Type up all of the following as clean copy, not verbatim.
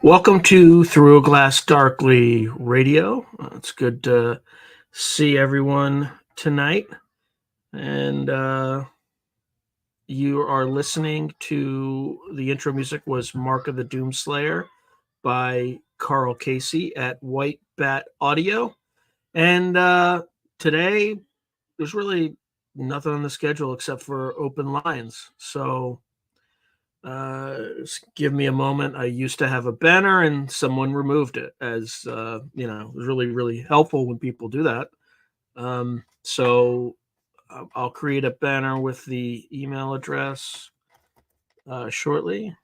Welcome to Through a Glass Darkly Radio. It's good to see everyone tonight. And you are listening to the intro music was Mark of the Doomslayer by Karl Casey at White Bat Audio. And today, there's really nothing on the schedule except for open lines. So just give me a moment. I used to have a banner and someone removed it, as it was really, really helpful when people do that. So I'll create a banner with the email address shortly.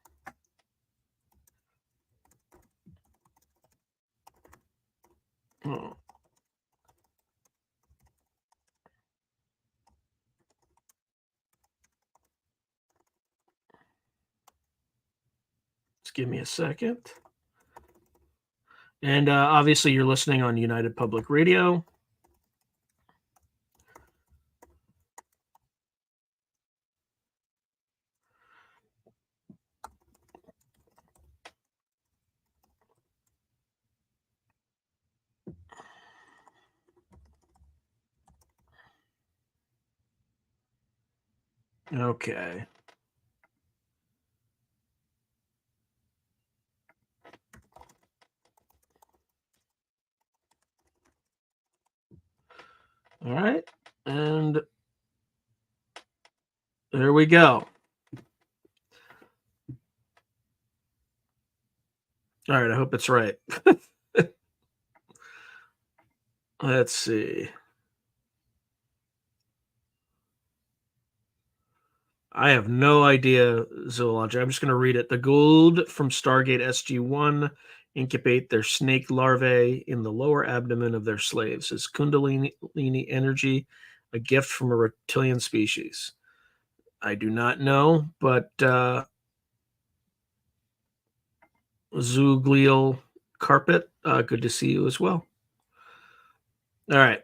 Oh. Just give me a second. And obviously you're listening on United Public Radio. Okay. All right. And there we go. All right. I hope it's right. Let's see. I have no idea zoology. I'm just going to read it. The Gould from Stargate SG-1 incubate their snake larvae in the lower abdomen of their slaves. Is Kundalini energy a gift from a reptilian species? I do not know, but Zooglial carpet, good to see you as well. All right.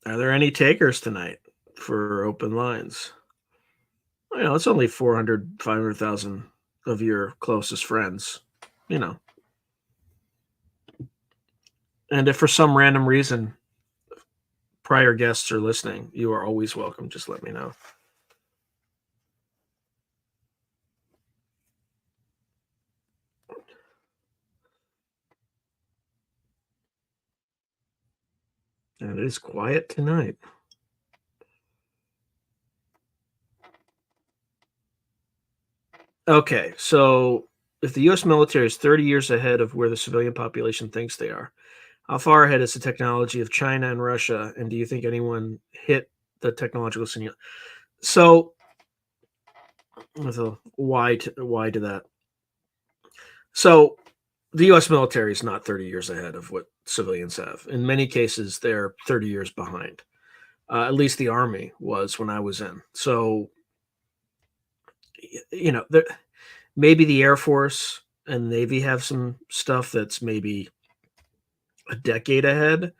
Are there any takers tonight for open lines? It's only 400, 500,000 of your closest friends, you know. And if for some random reason prior guests are listening, you are always welcome. Just let me know. And it is quiet tonight. Okay, so if the U.S. military is 30 years ahead of where the civilian population thinks they are, how far ahead is the technology of China and Russia? And do you think anyone hit the technological signal? So, with a why to that. So, the U.S. military is not 30 years ahead of what civilians have. In many cases, they're 30 years behind. At least the Army was when I was in. So, there, maybe the Air Force and Navy have some stuff that's maybe a decade ahead,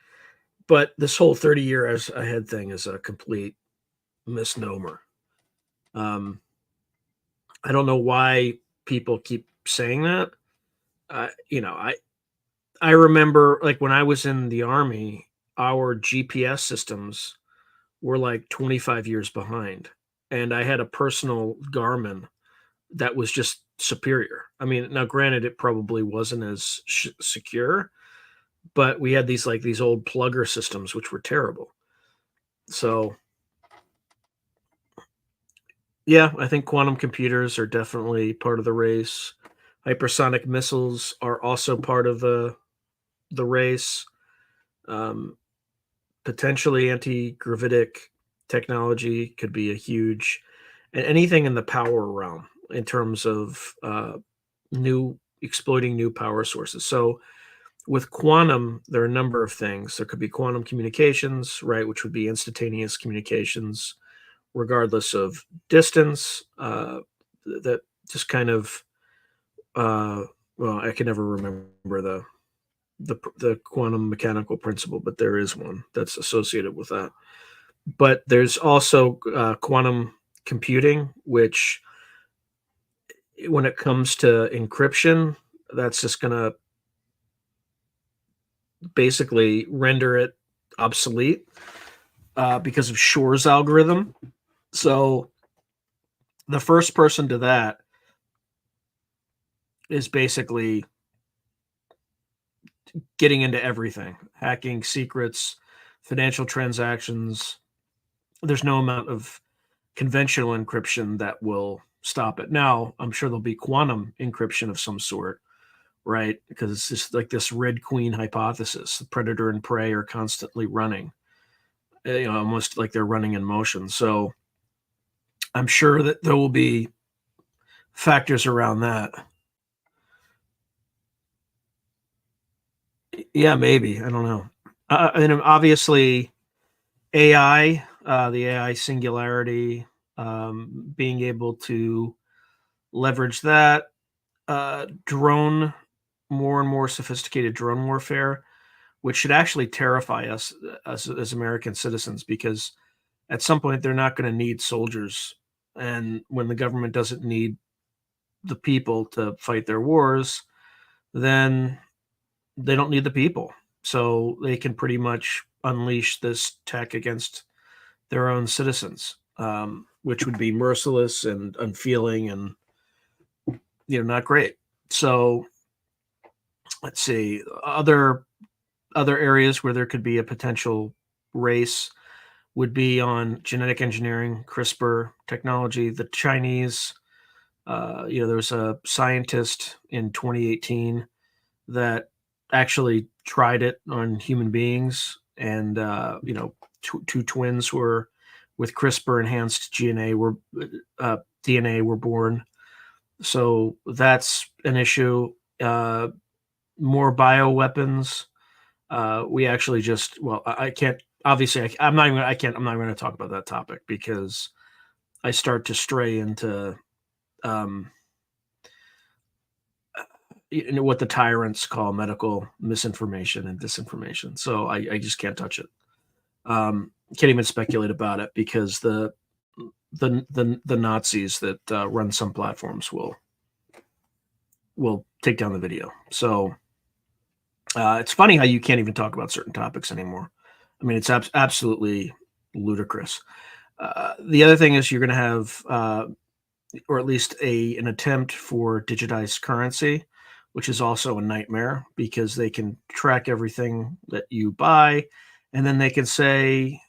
but this whole 30 years ahead thing is a complete misnomer. Um, I don't know why people keep saying that. I remember like when I was in the Army, our GPS systems were like 25 years behind, and I had a personal Garmin that was just superior. I mean, now granted, it probably wasn't as secure, but we had these old plugger systems which were terrible. So yeah, I think quantum computers are definitely part of the race. Hypersonic missiles are also part of the race. Um, Potentially anti-gravitic technology could be a huge, and anything in the power realm in terms of new exploiting new power sources. So with quantum, there are a number of things. There could be quantum communications, right, which would be instantaneous communications, regardless of distance. That just kind of, well, I can never remember the quantum mechanical principle, but there is one that's associated with that. But there's also quantum computing, which, when it comes to encryption, that's just going to basically render it obsolete because of Shor's algorithm. So the first person to that is basically getting into everything, hacking secrets, financial transactions. There's no amount of conventional encryption that will stop it. Now, I'm sure there'll be quantum encryption of some sort, right? Because it's just like this Red Queen hypothesis. The predator and prey are constantly running, almost like they're running in motion. So I'm sure that there will be factors around that. Yeah, maybe. I don't know. And obviously, AI, the AI singularity, being able to leverage that, drone, more and more sophisticated drone warfare, which should actually terrify us as American citizens, because at some point they're not going to need soldiers. And when the government doesn't need the people to fight their wars, then they don't need the people. So they can pretty much unleash this tech against their own citizens, which would be merciless and unfeeling and not great. So let's see other areas where there could be a potential race would be on genetic engineering, CRISPR technology. The Chinese, there was a scientist in 2018 that actually tried it on human beings, and two twins were with CRISPR enhanced DNA were born. So that's an issue. More bioweapons. We actually just I can't obviously I'm not even I'm not going to talk about that topic because I start to stray into um, what the tyrants call medical misinformation and disinformation. So I just can't touch it. Can't even speculate about it because the Nazis that run some platforms will take down the video. So it's funny how you can't even talk about certain topics anymore. I mean, it's absolutely ludicrous. The other thing is you're going to have, or at least an attempt for digitized currency, which is also a nightmare because they can track everything that you buy, and then they can say,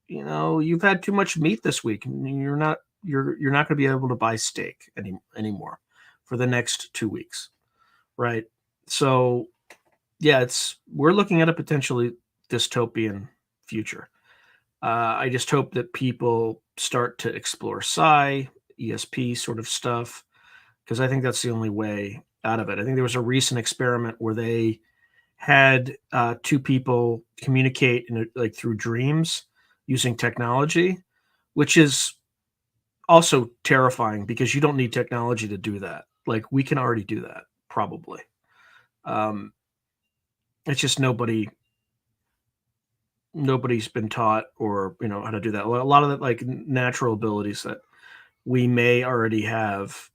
you've had too much meat this week, and you're not going to be able to buy steak anymore for the next 2 weeks, right? So yeah, we're looking at a potentially dystopian future. I just hope that people start to explore ESP sort of stuff, because I think that's the only way out of it. I think there was a recent experiment where they had two people communicate through dreams using technology, which is also terrifying because you don't need technology to do that. Like, we can already do that, probably. It's just nobody's been taught or how to do that. A lot of the natural abilities that we may already have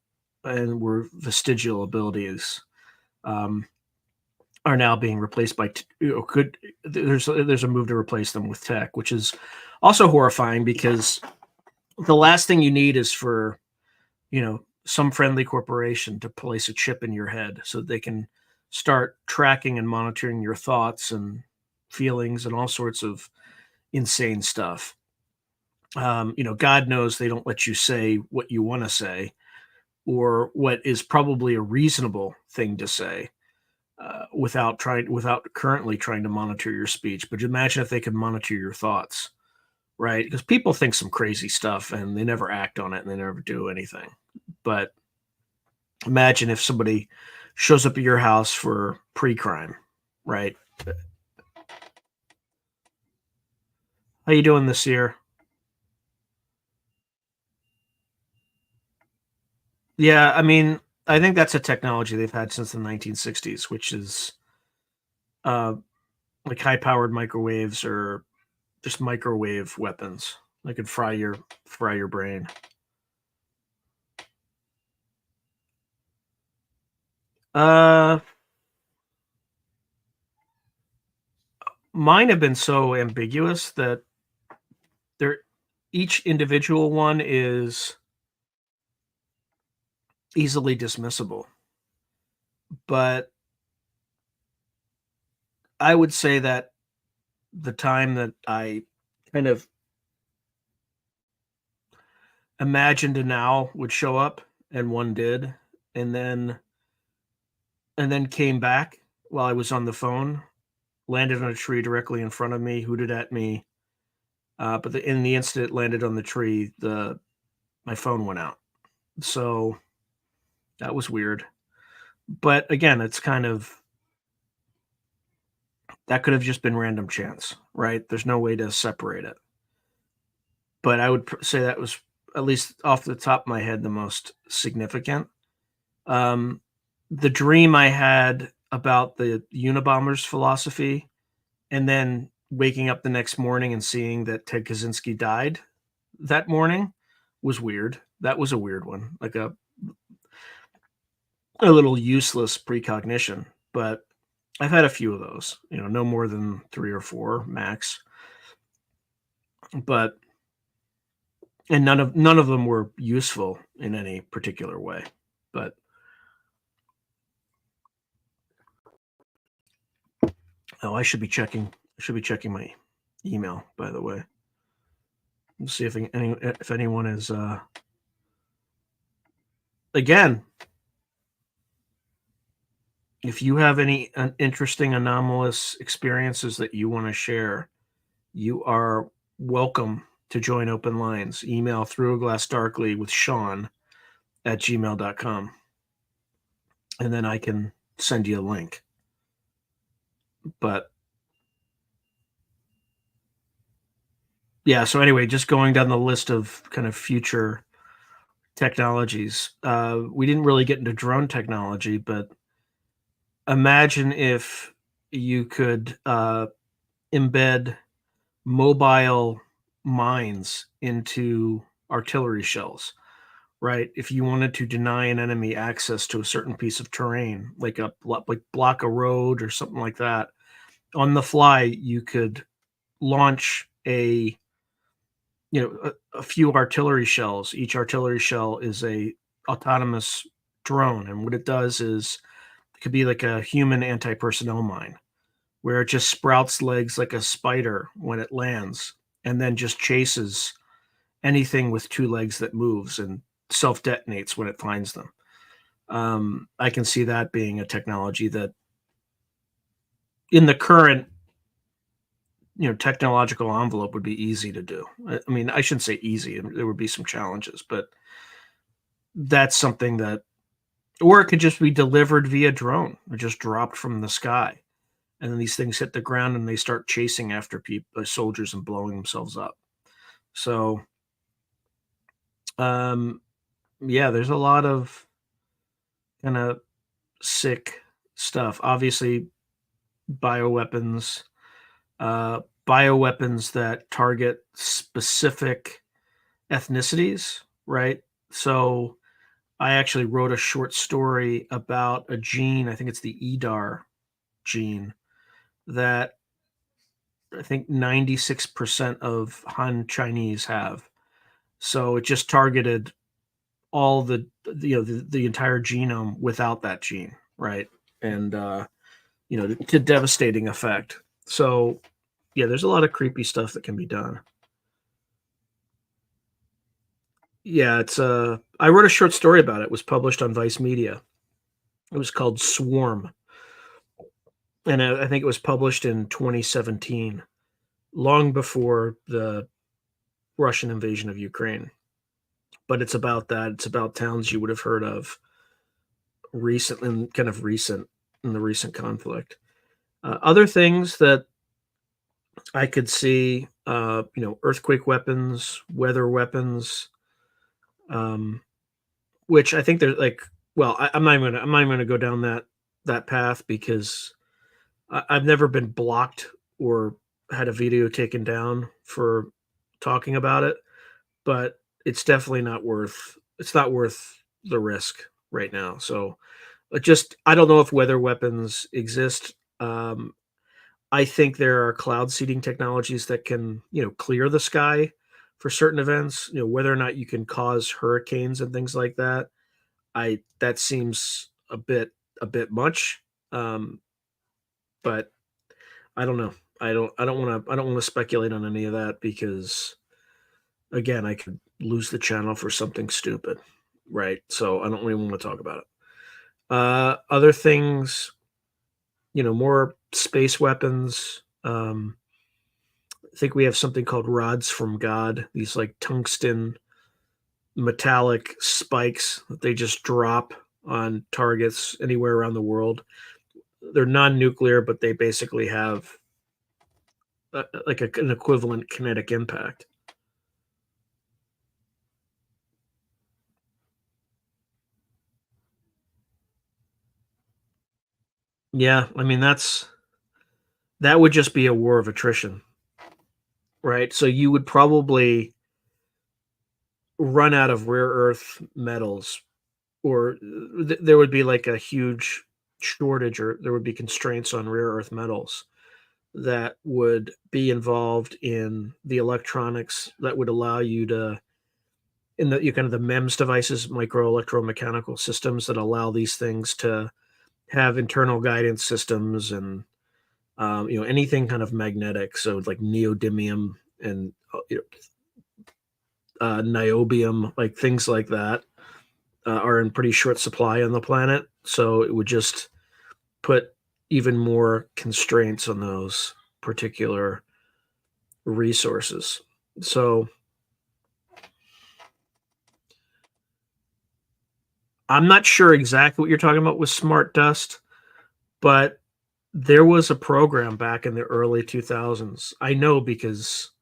and were vestigial abilities are now being replaced by there's a move to replace them with tech, which is also horrifying because the last thing you need is for some friendly corporation to place a chip in your head so they can start tracking and monitoring your thoughts and feelings and all sorts of insane stuff. God knows they don't let you say what you want to say or what is probably a reasonable thing to say without currently trying to monitor your speech. But imagine if they could monitor your thoughts, right? Because people think some crazy stuff and they never act on it and they never do anything. But imagine if somebody shows up at your house for pre-crime, right? How you doing this year? Yeah, I mean, I think that's a technology they've had since the 1960s, which is uh, like high-powered microwaves or just microwave weapons that could fry your brain. Uh, Mine have been so ambiguous that they're each individual one is easily dismissible. But I would say that the time that I kind of imagined an owl would show up, and one did, and then came back while I was on the phone, landed on a tree directly in front of me, hooted at me. But in the instant it landed on the tree, my phone went out. So that was weird. But again, it's kind of that could have just been random chance, right? There's no way to separate it. But I would say that was, at least off the top of my head, the most significant. Um, the dream I had about the Unabomber's philosophy, and then waking up the next morning and seeing that Ted Kaczynski died that morning was weird. That was a weird one, like a little useless precognition. But I've had a few of those, no more than 3 or 4 max. But and none of them were useful in any particular way. But oh, I should be checking my email, by the way. Let's see if anyone is again, if you have any interesting anomalous experiences that you want to share, you are welcome to join Open Lines. Email Through a Glass Darkly with Sean at gmail.com, and then I can send you a link. But yeah, so anyway, just going down the list of kind of future technologies. We didn't really get into drone technology, but imagine if you could embed mobile mines into artillery shells, right? If you wanted to deny an enemy access to a certain piece of terrain, like block a road or something like that, on the fly, you could launch a few artillery shells. Each artillery shell is a autonomous drone, and what it does is it could be like a human anti-personnel mine where it just sprouts legs like a spider when it lands and then just chases anything with two legs that moves and self detonates when it finds them. I can see that being a technology that, in the current technological envelope, would be easy to do. I mean, I shouldn't say easy. There would be some challenges, but that's something that, or it could just be delivered via drone or just dropped from the sky. And then these things hit the ground and they start chasing after people, soldiers, and blowing themselves up. So, um, yeah, there's a lot of kind of sick stuff. Obviously, bioweapons, bioweapons that target specific ethnicities, right? So, I actually wrote a short story about a gene. I think it's the EDAR gene that I think 96% of Han Chinese have. So it just targeted all the entire genome without that gene, right? And to devastating effect. So yeah, there's a lot of creepy stuff that can be done. Yeah, it's I wrote a short story about it. It was published on Vice Media. It was called Swarm, and I think it was published in 2017, long before the Russian invasion of Ukraine. But it's about that. It's about towns you would have heard of recently, kind of recent in the recent conflict. Other things that I could see, earthquake weapons, weather weapons, um, which I think they're like. Well, I'm not even gonna go down that path because I've never been blocked or had a video taken down for talking about it, but it's definitely not worth. It's not worth the risk right now. So, just I don't know if weather weapons exist. I think there are cloud seeding technologies that can, clear the sky for certain events. Whether or not you can cause hurricanes and things like that, I that seems a bit much. Um, but I don't know. I don't want to speculate on any of that because again, I could lose the channel for something stupid, right? So I don't really want to talk about it. Other things, more space weapons. I think we have something called rods from God. These like tungsten metallic spikes that they just drop on targets anywhere around the world. They're non-nuclear, but they basically have an equivalent kinetic impact. Yeah, I mean that would just be a war of attrition, right? So you would probably run out of rare earth metals, or there would be like a huge shortage, or there would be constraints on rare earth metals that would be involved in the electronics that would allow you to in the you kind of the MEMS devices, micro electromechanical systems that allow these things to have internal guidance systems and anything kind of magnetic. So like neodymium and niobium, like things like that, are in pretty short supply on the planet. So it would just put even more constraints on those particular resources. So I'm not sure exactly what you're talking about with smart dust, but there was a program back in the early 2000s. I know because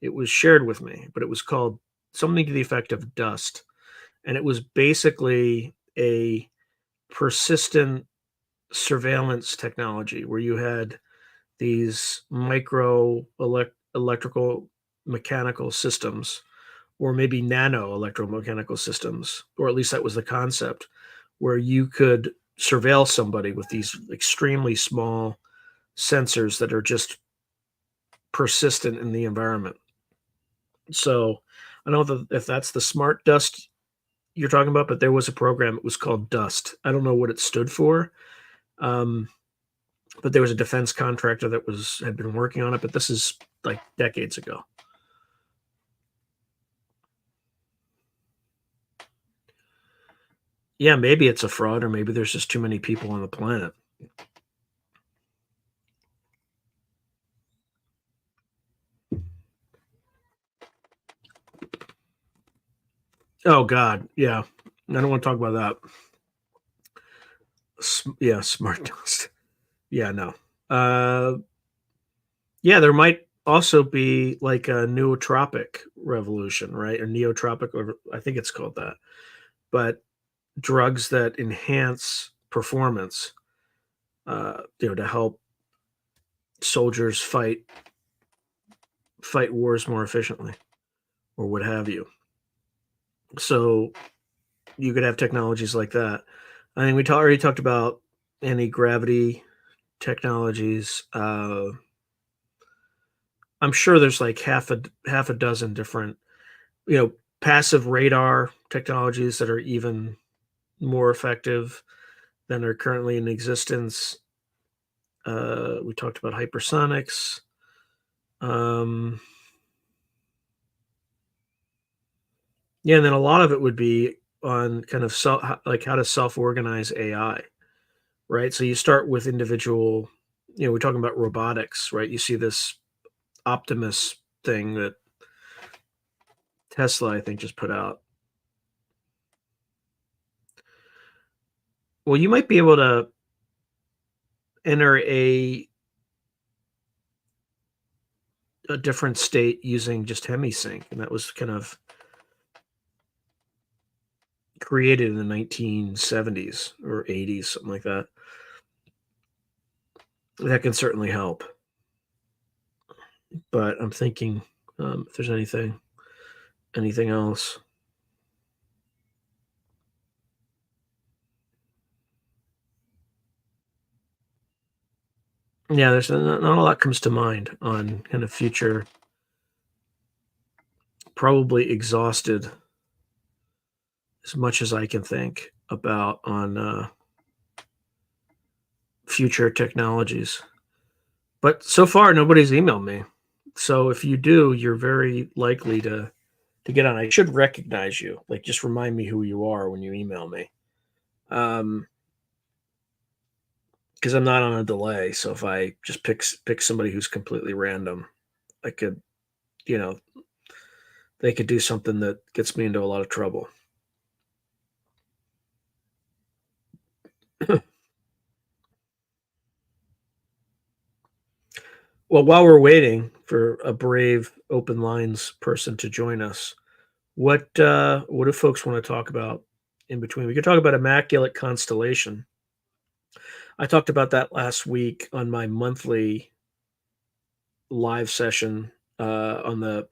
it was shared with me, but it was called something to the effect of dust. And it was basically a persistent surveillance technology where you had these electrical mechanical systems, or maybe nano electromechanical systems, or at least that was the concept, where you could surveil somebody with these extremely small sensors that are just persistent in the environment. So I don't know if that's the smart dust you're talking about, but there was a program. It was called Dust. I don't know what it stood for, um, but there was a defense contractor that had been working on it. But this is like decades ago. Yeah, maybe it's a fraud, or maybe there's just too many people on the planet. Oh God, yeah. I don't want to talk about that. Yeah, smart dust. Yeah, no. Yeah, there might also be like a nootropic revolution, right? Or neotropic, or I think it's called that. But drugs that enhance performance, to help soldiers fight wars more efficiently, or what have you. So you could have technologies like that. I mean, already talked about anti-gravity technologies. I'm sure there's like half a dozen different, passive radar technologies that are even more effective than are currently in existence. We talked about hypersonics. Um, yeah, and then a lot of it would be on kind of like how to self-organize AI, right? So you start with individual. We're talking about robotics, right? You see this Optimus thing that Tesla, I think, just put out. Well, you might be able to enter a different state using just hemisync, and that was kind of created in the 1970s or 80s, something like that. That can certainly help. But I'm thinking, if there's anything else. Yeah, there's not a lot comes to mind on kind of future. Probably exhausted as much as I can think about on future technologies. But so far, nobody's emailed me. So if you do, you're very likely to get on. I should recognize you. Like, just remind me who you are when you email me. Because I'm not on a delay. So if I just pick somebody who's completely random, I could, you know, they could do something that gets me into a lot of trouble. Well, while we're waiting for a brave open lines person to join us, what do folks want to talk about in between? We could talk about immaculate constellation. I talked about that last week on my monthly live session on the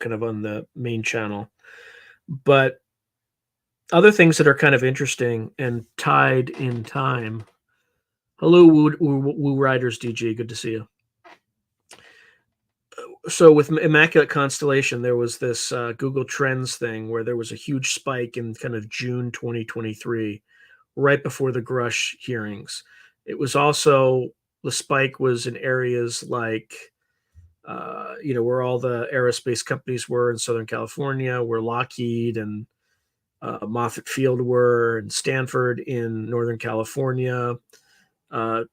kind of on the main channel. But other things that are kind of interesting and tied in time. Hello, Woo Riders DG. Good to see you. So with Immaculate Constellation, there was this Google Trends thing where there was a huge spike in kind of June 2023, right before the Grush hearings. It was also, the spike was in areas like, where all the aerospace companies were in Southern California, where Lockheed and Moffett Field were, and Stanford in Northern California, uh,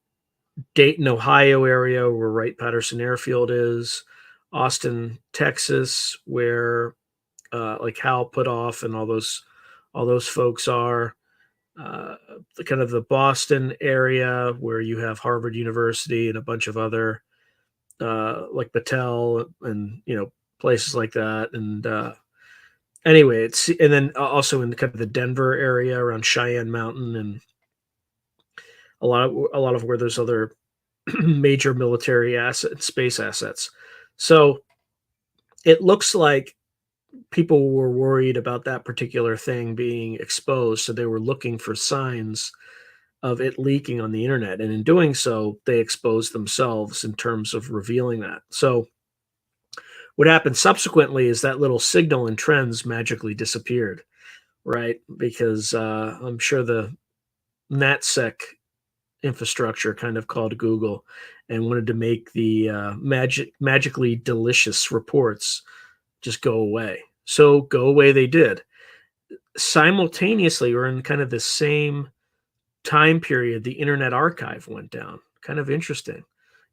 Dayton, Ohio area where Wright-Patterson Airfield is, Austin, Texas, where like Hal Puthoff and all those folks are. The kind of the Boston area where you have Harvard University and a bunch of other like Battelle and places like that. And anyway, and then also in kind of the Denver area around Cheyenne Mountain and a lot of where there's other major military space assets. So it looks like people were worried about that particular thing being exposed, so they were looking for signs of it leaking on the internet, and in doing so, they exposed themselves in terms of revealing that. So what happened subsequently is that little signal in Trends magically disappeared, right? Because I'm sure the NatSec infrastructure kind of called Google and wanted to make the magically delicious reports just go away. So go away they did. Simultaneously, or in kind of the same time period, the Internet Archive went down. Kind of interesting.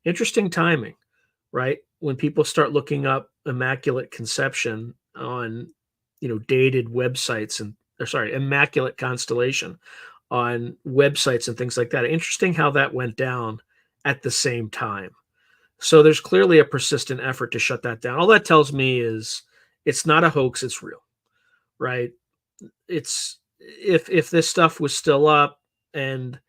Interesting timing, right? When people start looking up Immaculate Conception on, dated websites Immaculate Constellation on websites and things like that. Interesting how that went down at the same time. So there's clearly a persistent effort to shut that down. All that tells me is it's not a hoax, it's real, right? It's if this stuff was still up and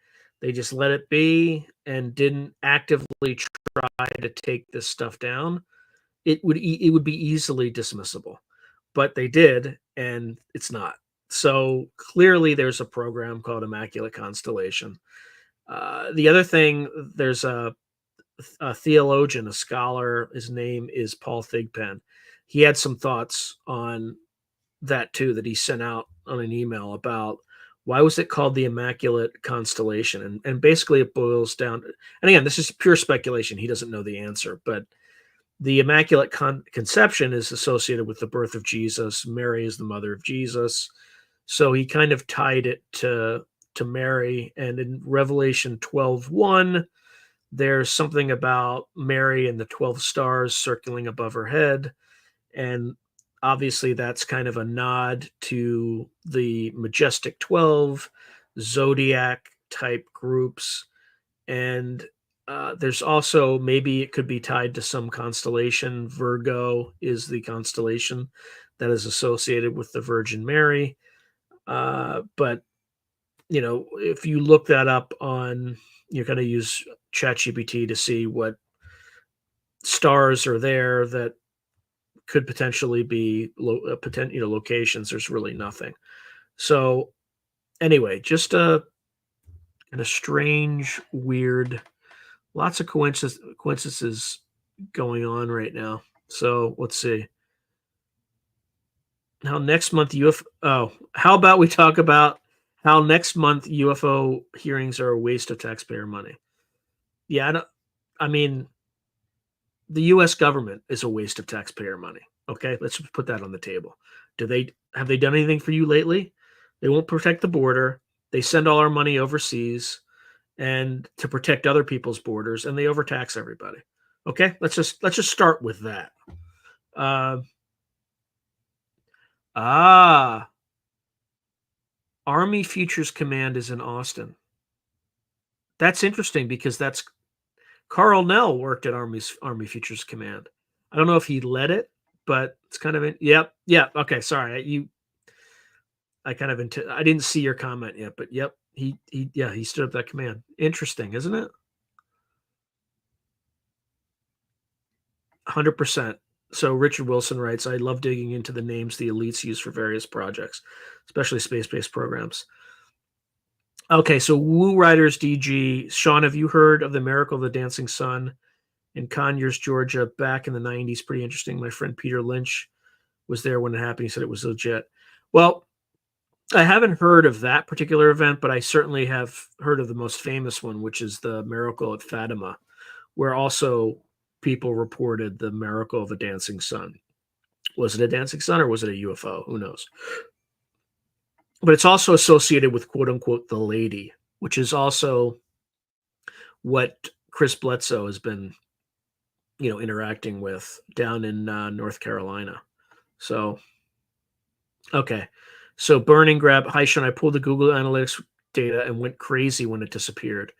they just let it be and didn't actively try to take this stuff down, it would be easily dismissible. But they did, and it's not. So clearly there's a program called Immaculate Constellation. The other thing, there's a theologian, a scholar, his name is Paul Thigpen. He had some thoughts on that too, that he sent out on an email about why was it called the Immaculate Constellation. And basically it boils down, and again, this is pure speculation. He doesn't know the answer, but the Immaculate Conception is associated with the birth of Jesus. Mary is the mother of Jesus. So he kind of tied it to Mary. And in Revelation 12:1, there's something about Mary and the 12 stars circling above her head. And obviously that's kind of a nod to the Majestic 12, Zodiac type groups. And there's also, maybe it could be tied to some constellation. Virgo is the constellation that is associated with the Virgin Mary. But, if you look that up on, you're going to use ChatGPT to see what stars are there that could potentially be locations. There's really nothing. So anyway, just a kind of strange, weird, lots of coincidences going on right now. So let's see. Now next month how about we talk about how next month UFO hearings are a waste of taxpayer money? Yeah, I mean, the U.S. government is a waste of taxpayer money. Okay, let's just put that on the table. Have they done anything for you lately? They won't protect the border. They send all our money overseas and to protect other people's borders, and they overtax everybody. Okay, let's just start with that. Army Futures Command is in Austin. That's interesting because that's Karl worked at Army Futures Command. I don't know if he led it, but it's kind of yep. Okay, sorry. I didn't see your comment yet, but yep, he stood up that command. Interesting, isn't it? 100%. So Richard Wilson writes, I love digging into the names the elites use for various projects, especially space-based programs. Okay, so Woo Riders DG. Sean, have you heard of the Miracle of the Dancing Sun in Conyers, Georgia, back in the 90s. Pretty interesting. My friend Peter Lynch was there when it happened. He said it was legit. Well, I haven't heard of that particular event, but I certainly have heard of the most famous one, which is the miracle at Fatima, where also people reported the miracle of a dancing sun. Was it a dancing sun or was it a UFO? Who knows? But it's also associated with quote unquote the lady, which is also what Chris Bledsoe has been, interacting with down in North Carolina. So, okay. So burning grab. Hi, Sean. I pulled the Google Analytics data and went crazy when it disappeared.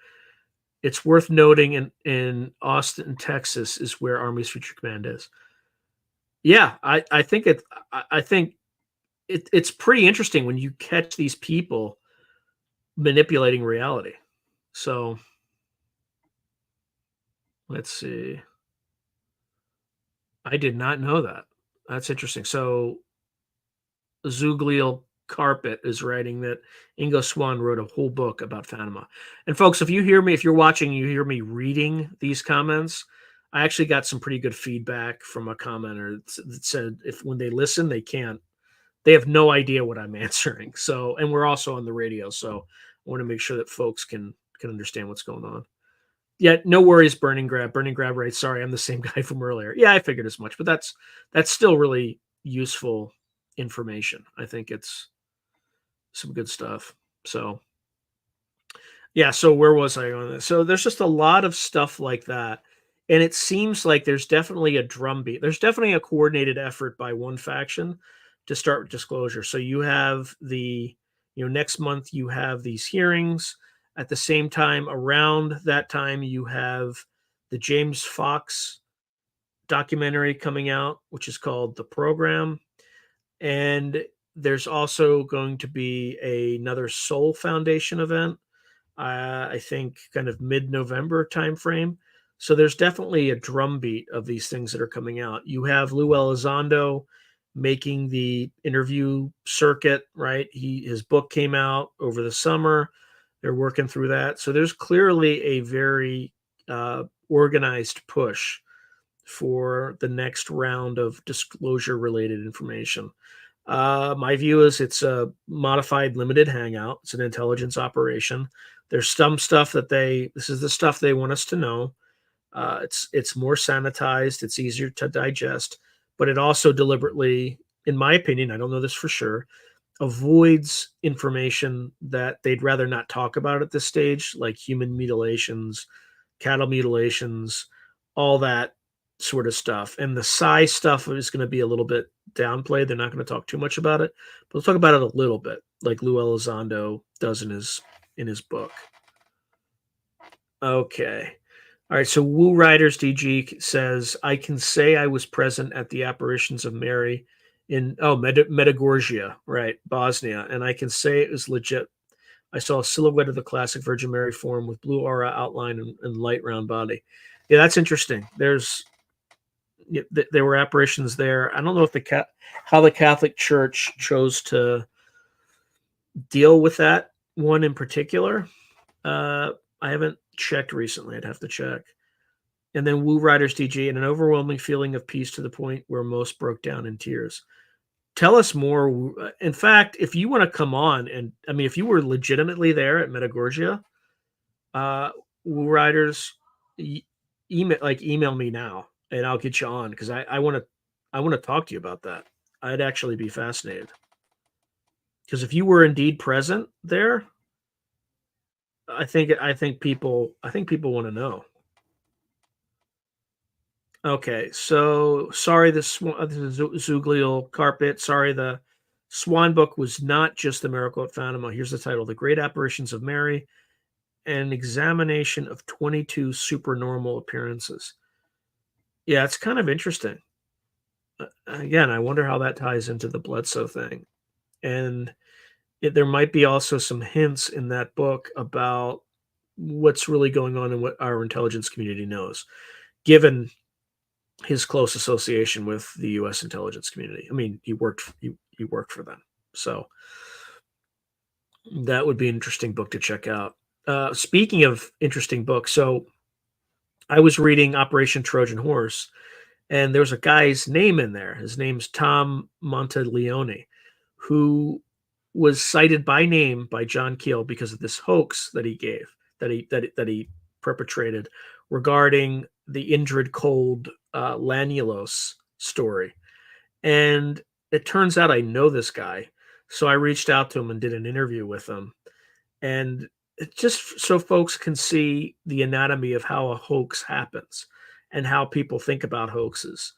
It's worth noting in Austin, Texas, is where Army's Future Command is. Yeah, I think it's pretty interesting when you catch these people manipulating reality. So let's see. I did not know that. That's interesting. So Zugliel Carpet is writing that Ingo Swann wrote a whole book about Fatima. And folks, if you're watching, you hear me reading these comments, I actually got some pretty good feedback from a commenter that said when they listen, they have no idea what I'm answering. So, and we're also on the radio, so I want to make sure that folks can understand what's going on. Yeah, no worries, Burning Grab. Burning Grab, right? Sorry, I'm the same guy from earlier. Yeah, I figured as much, but that's still really useful information. I think it's some good stuff. So, yeah. So where was I on this? So there's just a lot of stuff like that, and it seems like there's definitely a drumbeat. There's definitely a coordinated effort by one faction to start with disclosure. So you have next month you have these hearings. At the same time, around that time, you have the James Fox documentary coming out, which is called The Program. And there's also going to be another Soul Foundation event, I think kind of mid-November timeframe. So there's definitely a drumbeat of these things that are coming out. You have Lou Elizondo making the interview circuit, right? His book came out over the summer. They're working through that. So there's clearly a very organized push for the next round of disclosure-related information. My view is it's a modified limited hangout. It's an intelligence operation. There's some stuff that this is the stuff they want us to know. It's more sanitized. It's easier to digest, but it also deliberately, in my opinion, I don't know this for sure, avoids information that they'd rather not talk about at this stage, like human mutilations, cattle mutilations, all that sort of stuff. And the size stuff is going to be a little bit downplayed. They're not going to talk too much about it, but we'll talk about it a little bit, like Lou Elizondo does in his book. Okay. All right. So Woo Riders DG says, I can say I was present at the apparitions of Mary in Medjugorje, right, Bosnia, and I can say it was legit. I saw a silhouette of the classic Virgin Mary form with blue aura outline and light round body. Yeah, that's interesting. There were apparitions there. I don't know if how the Catholic Church chose to deal with that one in particular. I haven't checked recently. I'd have to check. And then Woo Riders DG, and an overwhelming feeling of peace to the point where most broke down in tears. Tell us more. In fact, if you want to come on, and I mean, if you were legitimately there at Medjugorje, Woo Riders, email me now, and I'll get you on because I want to talk to you about that. I'd actually be fascinated because if you were indeed present there, I think people want to know. Okay, so sorry, the Zugliel Carpet. Sorry, the Swan book was not just the miracle at Fatima. Here's the title: The Great Apparitions of Mary, an examination of 22 supernormal appearances. Yeah, it's kind of interesting. Again, I wonder how that ties into the Bledsoe thing. And there might be also some hints in that book about what's really going on and what our intelligence community knows, given his close association with the U.S. intelligence community. I mean, he worked for them. So that would be an interesting book to check out. Speaking of interesting books, so I was reading Operation Trojan Horse, and there's a guy's name in there. His name's Tom Monteleone, who was cited by name by John Keel because of this hoax that he gave, that he perpetrated regarding the Indrid Cold Lanulos story. And it turns out I know this guy, so I reached out to him and did an interview with him. And it just so folks can see the anatomy of how a hoax happens and how people think about hoaxes.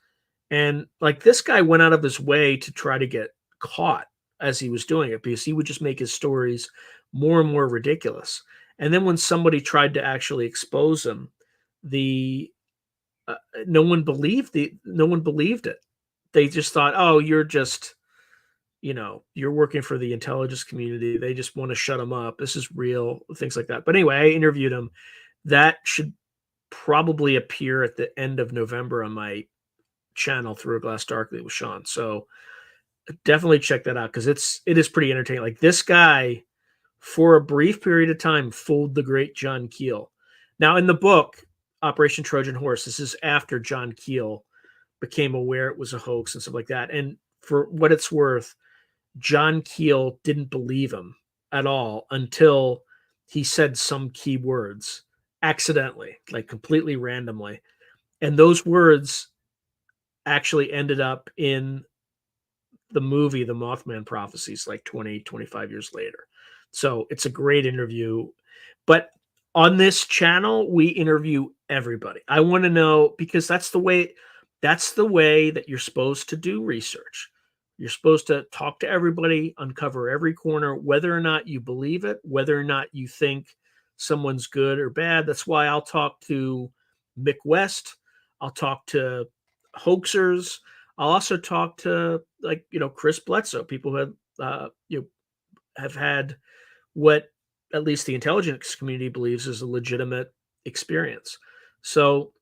And like this guy went out of his way to try to get caught as he was doing it because he would just make his stories more and more ridiculous. And then when somebody tried to actually expose him, the no one believed it. They just thought, "Oh, you're just, you're working for the intelligence community. They just want to shut him up. This is real," things like that. But anyway, I interviewed him. That should probably appear at the end of November on my channel, Through a Glass Darkly with Sean. So definitely check that out because it is pretty entertaining. Like this guy, for a brief period of time, fooled the great John Keel. Now in the book Operation Trojan Horse, this is after John Keel became aware it was a hoax and stuff like that. And for what it's worth, John Keel didn't believe him at all until he said some key words accidentally, like completely randomly. And those words actually ended up in the movie The Mothman Prophecies like 20, 25 years later. So it's a great interview. But on this channel, we interview everybody. I want to know, because that's the way that you're supposed to do research. You're supposed to talk to everybody, uncover every corner, whether or not you believe it, whether or not you think someone's good or bad. That's why I'll talk to Mick West. I'll talk to hoaxers. I'll also talk to Chris Bledsoe, people who have had what at least the intelligence community believes is a legitimate experience. So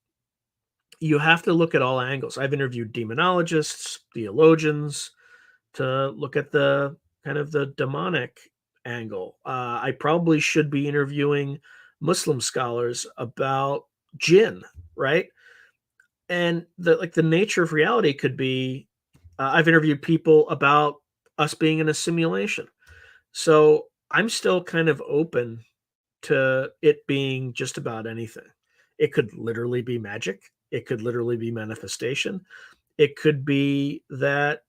you have to look at all angles. I've interviewed demonologists, theologians, to look at the kind of the demonic angle. I probably should be interviewing Muslim scholars about jinn, right? And the nature of reality could be. I've interviewed people about us being in a simulation. So I'm still kind of open to it being just about anything. It could literally be magic. It could literally be manifestation. It could be that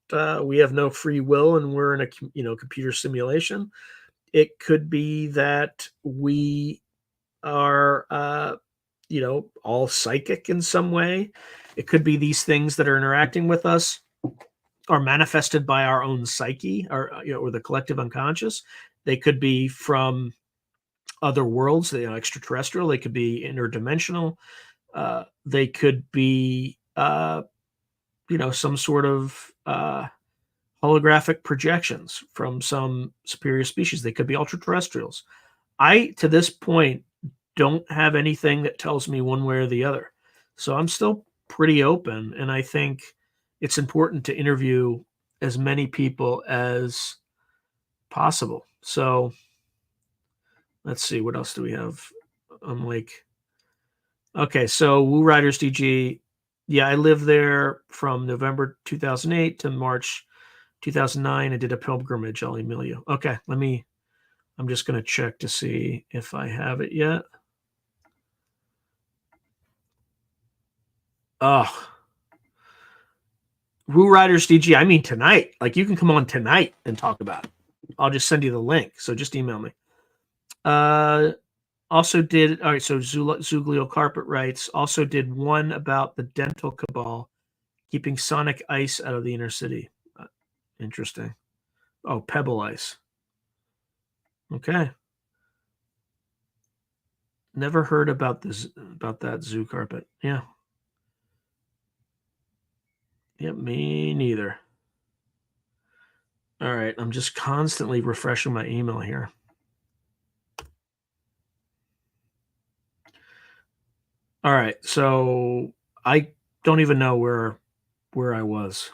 we have no free will and we're in a computer simulation. It could be that we are all psychic in some way. It could be these things that are interacting with us are manifested by our own psyche or the collective unconscious. They could be from other worlds, extraterrestrial. They could be interdimensional. They could be some sort of holographic projections from some superior species. They could be ultra-terrestrials. I, to this point, don't have anything that tells me one way or the other. So I'm still pretty open, and I think it's important to interview as many people as possible. So let's see, what else do we have? I'm like, okay, so Woo Riders DG. Yeah, I lived there from November 2008 to March 2009. I did a pilgrimage. I'll email you. Okay, I'm just going to check to see if I have it yet. Oh, Woo Riders DG. I mean tonight. Like you can come on tonight and talk about it. I'll just send you the link. So just email me. Also did, all right, so Zuglio Carpet writes, also did one about the dental cabal keeping sonic ice out of the inner city. Interesting. Oh, pebble ice. Okay. Never heard about that zoo carpet. Yeah. Yep, me neither. All right, I'm just constantly refreshing my email here. All right, so I don't even know where I was,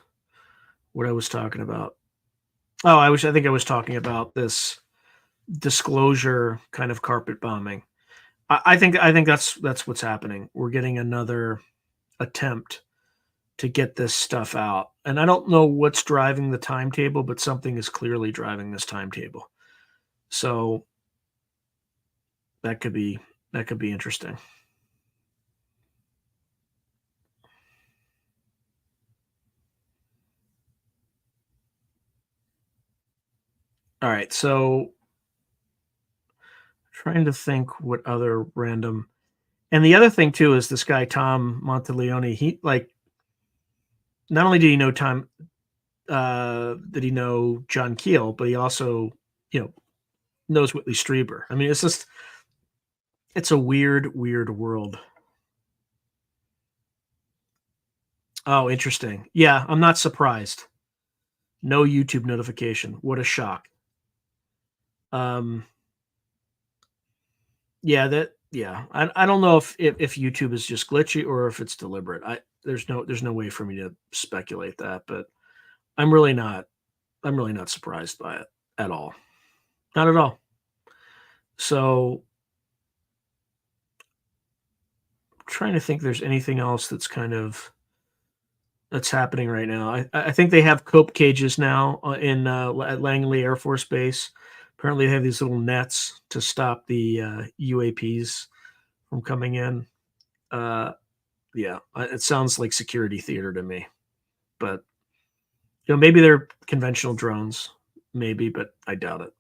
what I was talking about. Oh, I think I was talking about this disclosure kind of carpet bombing. I think that's what's happening. We're getting another attempt to get this stuff out, and I don't know what's driving the timetable, but something is clearly driving this timetable. So that could be that could be interesting. All right, so trying to think what other random. And the other thing too is this guy Tom Monteleone. He like not only did he know Tom, did he know John Keel, but he also you know knows Whitley Strieber. I mean, it's a weird world. Oh, interesting. Yeah, I'm not surprised. No YouTube notification. What a shock. Um, yeah, I don't know if YouTube is just glitchy or if it's deliberate. I there's no way for me to speculate that, but I'm really not I'm really not surprised by it at all. Not at all. So trying to think there's anything else that's happening right now. I think they have cope cages now in at Langley Air Force Base. Apparently, they have these little nets to stop the UAPs from coming in. Uh, yeah, it sounds like security theater to me. But maybe they're conventional drones, maybe, but I doubt it.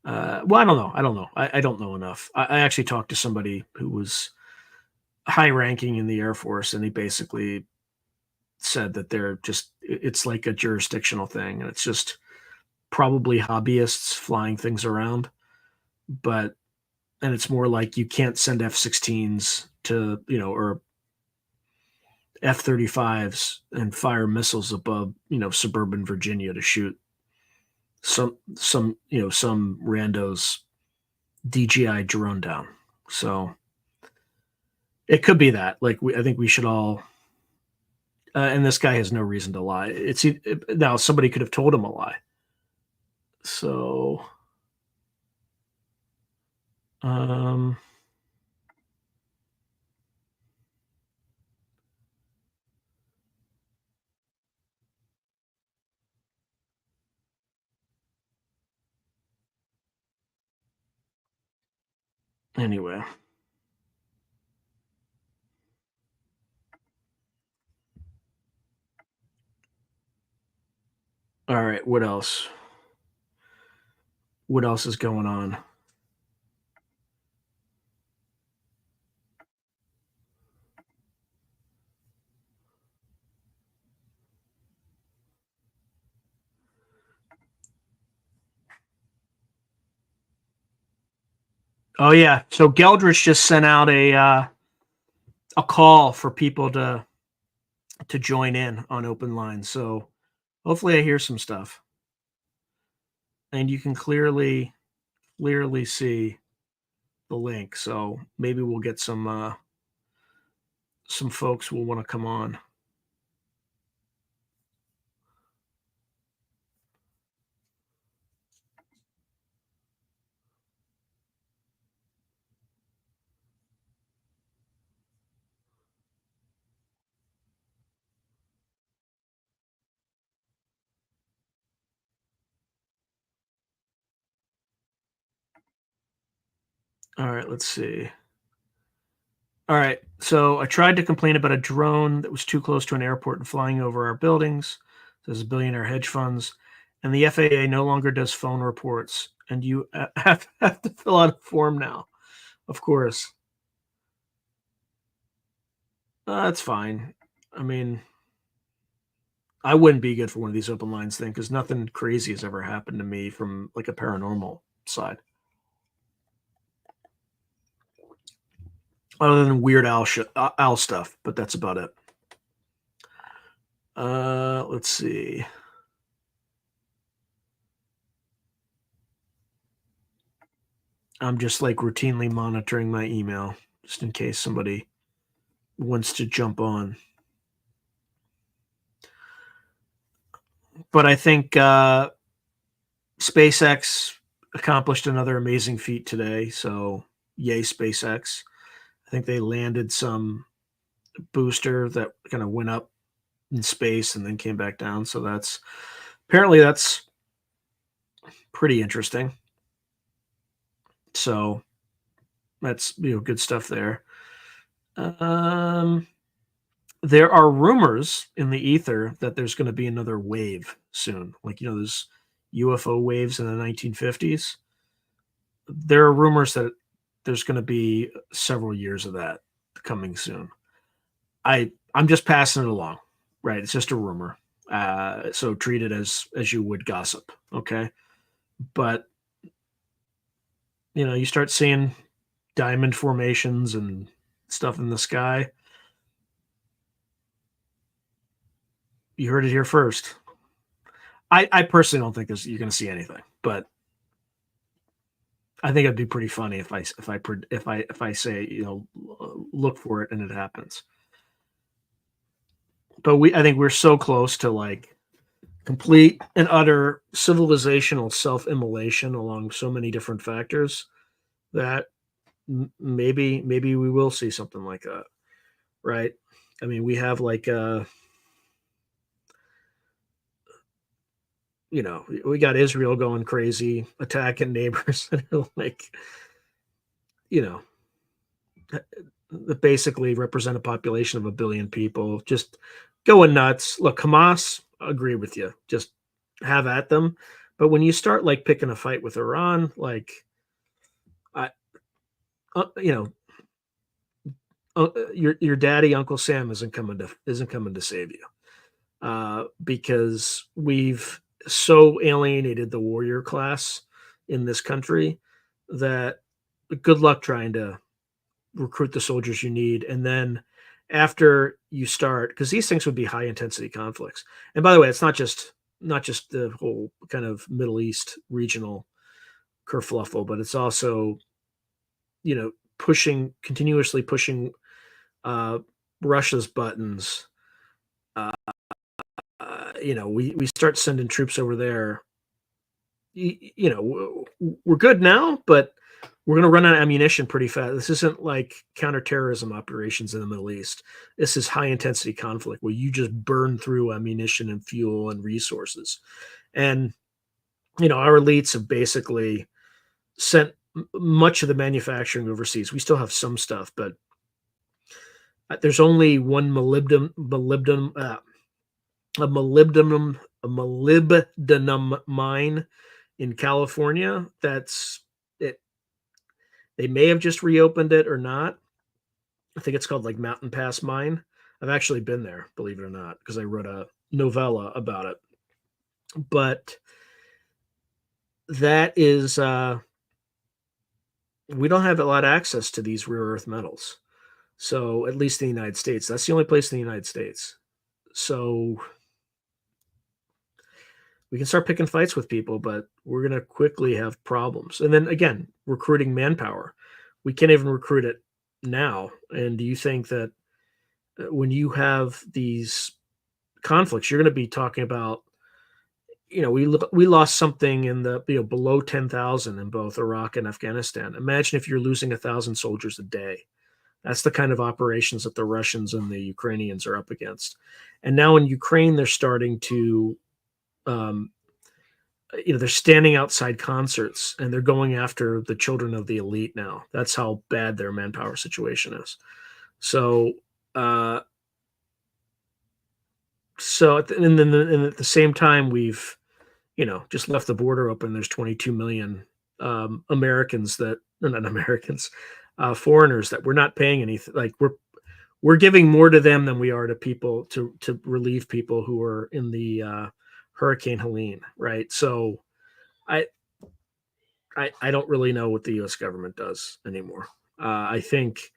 Well, I don't know. I don't know. I don't know enough. I actually talked to somebody who was high ranking in the Air Force, and he basically said that it's like a jurisdictional thing, and it's just probably hobbyists flying things around, but and it's more like you can't send F-16s to or F-35s and fire missiles above suburban Virginia to shoot some randos DJI drone down. So it could be that I think we should all. And this guy has no reason to lie. Now somebody could have told him a lie. So, um, anyway, all right. What else? What else is going on? Oh yeah. So Geldrich just sent out a call for people to join in on open lines. So hopefully I hear some stuff, and you can clearly see the link. So maybe we'll get some folks will want to come on. All right, let's see. All right, so I tried to complain about a drone that was too close to an airport and flying over our buildings. Says billionaire hedge funds, and the FAA no longer does phone reports, and you have to fill out a form now. Of course, that's fine. I mean, I wouldn't be good for one of these open lines thing because nothing crazy has ever happened to me from like a paranormal side, other than weird owl stuff. But that's about it. Let's see. I'm just like routinely monitoring my email just in case somebody wants to jump on. But I think SpaceX accomplished another amazing feat today. So Yay, SpaceX. I think they landed some booster that kind of went up in space and then came back down. So that's pretty interesting. So that's good stuff there. There are rumors in the ether that there's going to be another wave soon. Like those UFO waves in the 1950s. There are rumors that there's going to be several years of that coming soon. I'm just passing it along, right? It's just a rumor. So treat it as you would gossip, okay? But you start seeing diamond formations and stuff in the sky. You heard it here first. I personally don't think you're going to see anything, but I think it'd be pretty funny if I say look for it and it happens. But I think we're so close to like complete and utter civilizational self-immolation along so many different factors that maybe we will see something like that, right? I mean, we have like we got Israel going crazy, attacking neighbors that are like, that basically represent a population of 1 billion people, just going nuts. Look, Hamas, I agree with you. Just have at them. But when you start like picking a fight with Iran, like, your daddy, Uncle Sam, isn't coming to save you, because we've so alienated the warrior class in this country that good luck trying to recruit the soldiers you need. And then after you start, because these things would be high intensity conflicts. And by the way, it's not just the whole kind of Middle East regional kerfluffle, but it's also, continuously pushing Russia's buttons. We start sending troops over there. We're good now, but we're going to run out of ammunition pretty fast. This isn't like counterterrorism operations in the Middle East. This is high intensity conflict where you just burn through ammunition and fuel and resources. And, our elites have basically sent much of the manufacturing overseas. We still have some stuff, but there's only one molybdenum mine in California. That's it. They may have just reopened it or not. I think it's called like Mountain Pass Mine. I've actually been there, believe it or not, because I wrote a novella about it. But that is, we don't have a lot of access to these rare earth metals. So at least in the United States, that's the only place in the United States. So we can start picking fights with people, but we're going to quickly have problems. And then again, recruiting manpower. We can't even recruit it now. And do you think that when you have these conflicts, you're going to be talking about, we lost something in the, below 10,000 in both Iraq and Afghanistan. Imagine if you're losing 1,000 soldiers a day. That's the kind of operations that the Russians and the Ukrainians are up against. And now in Ukraine, they're starting to, they're standing outside concerts and they're going after the children of the elite now. That's how bad their manpower situation is. So, and at the same time, we've, just left the border open. There's 22 million Americans not Americans, foreigners that we're not paying anything. Like we're giving more to them than we are to people to relieve people who are in the Hurricane Helene, right? So I don't really know what the U.S. government does anymore. I think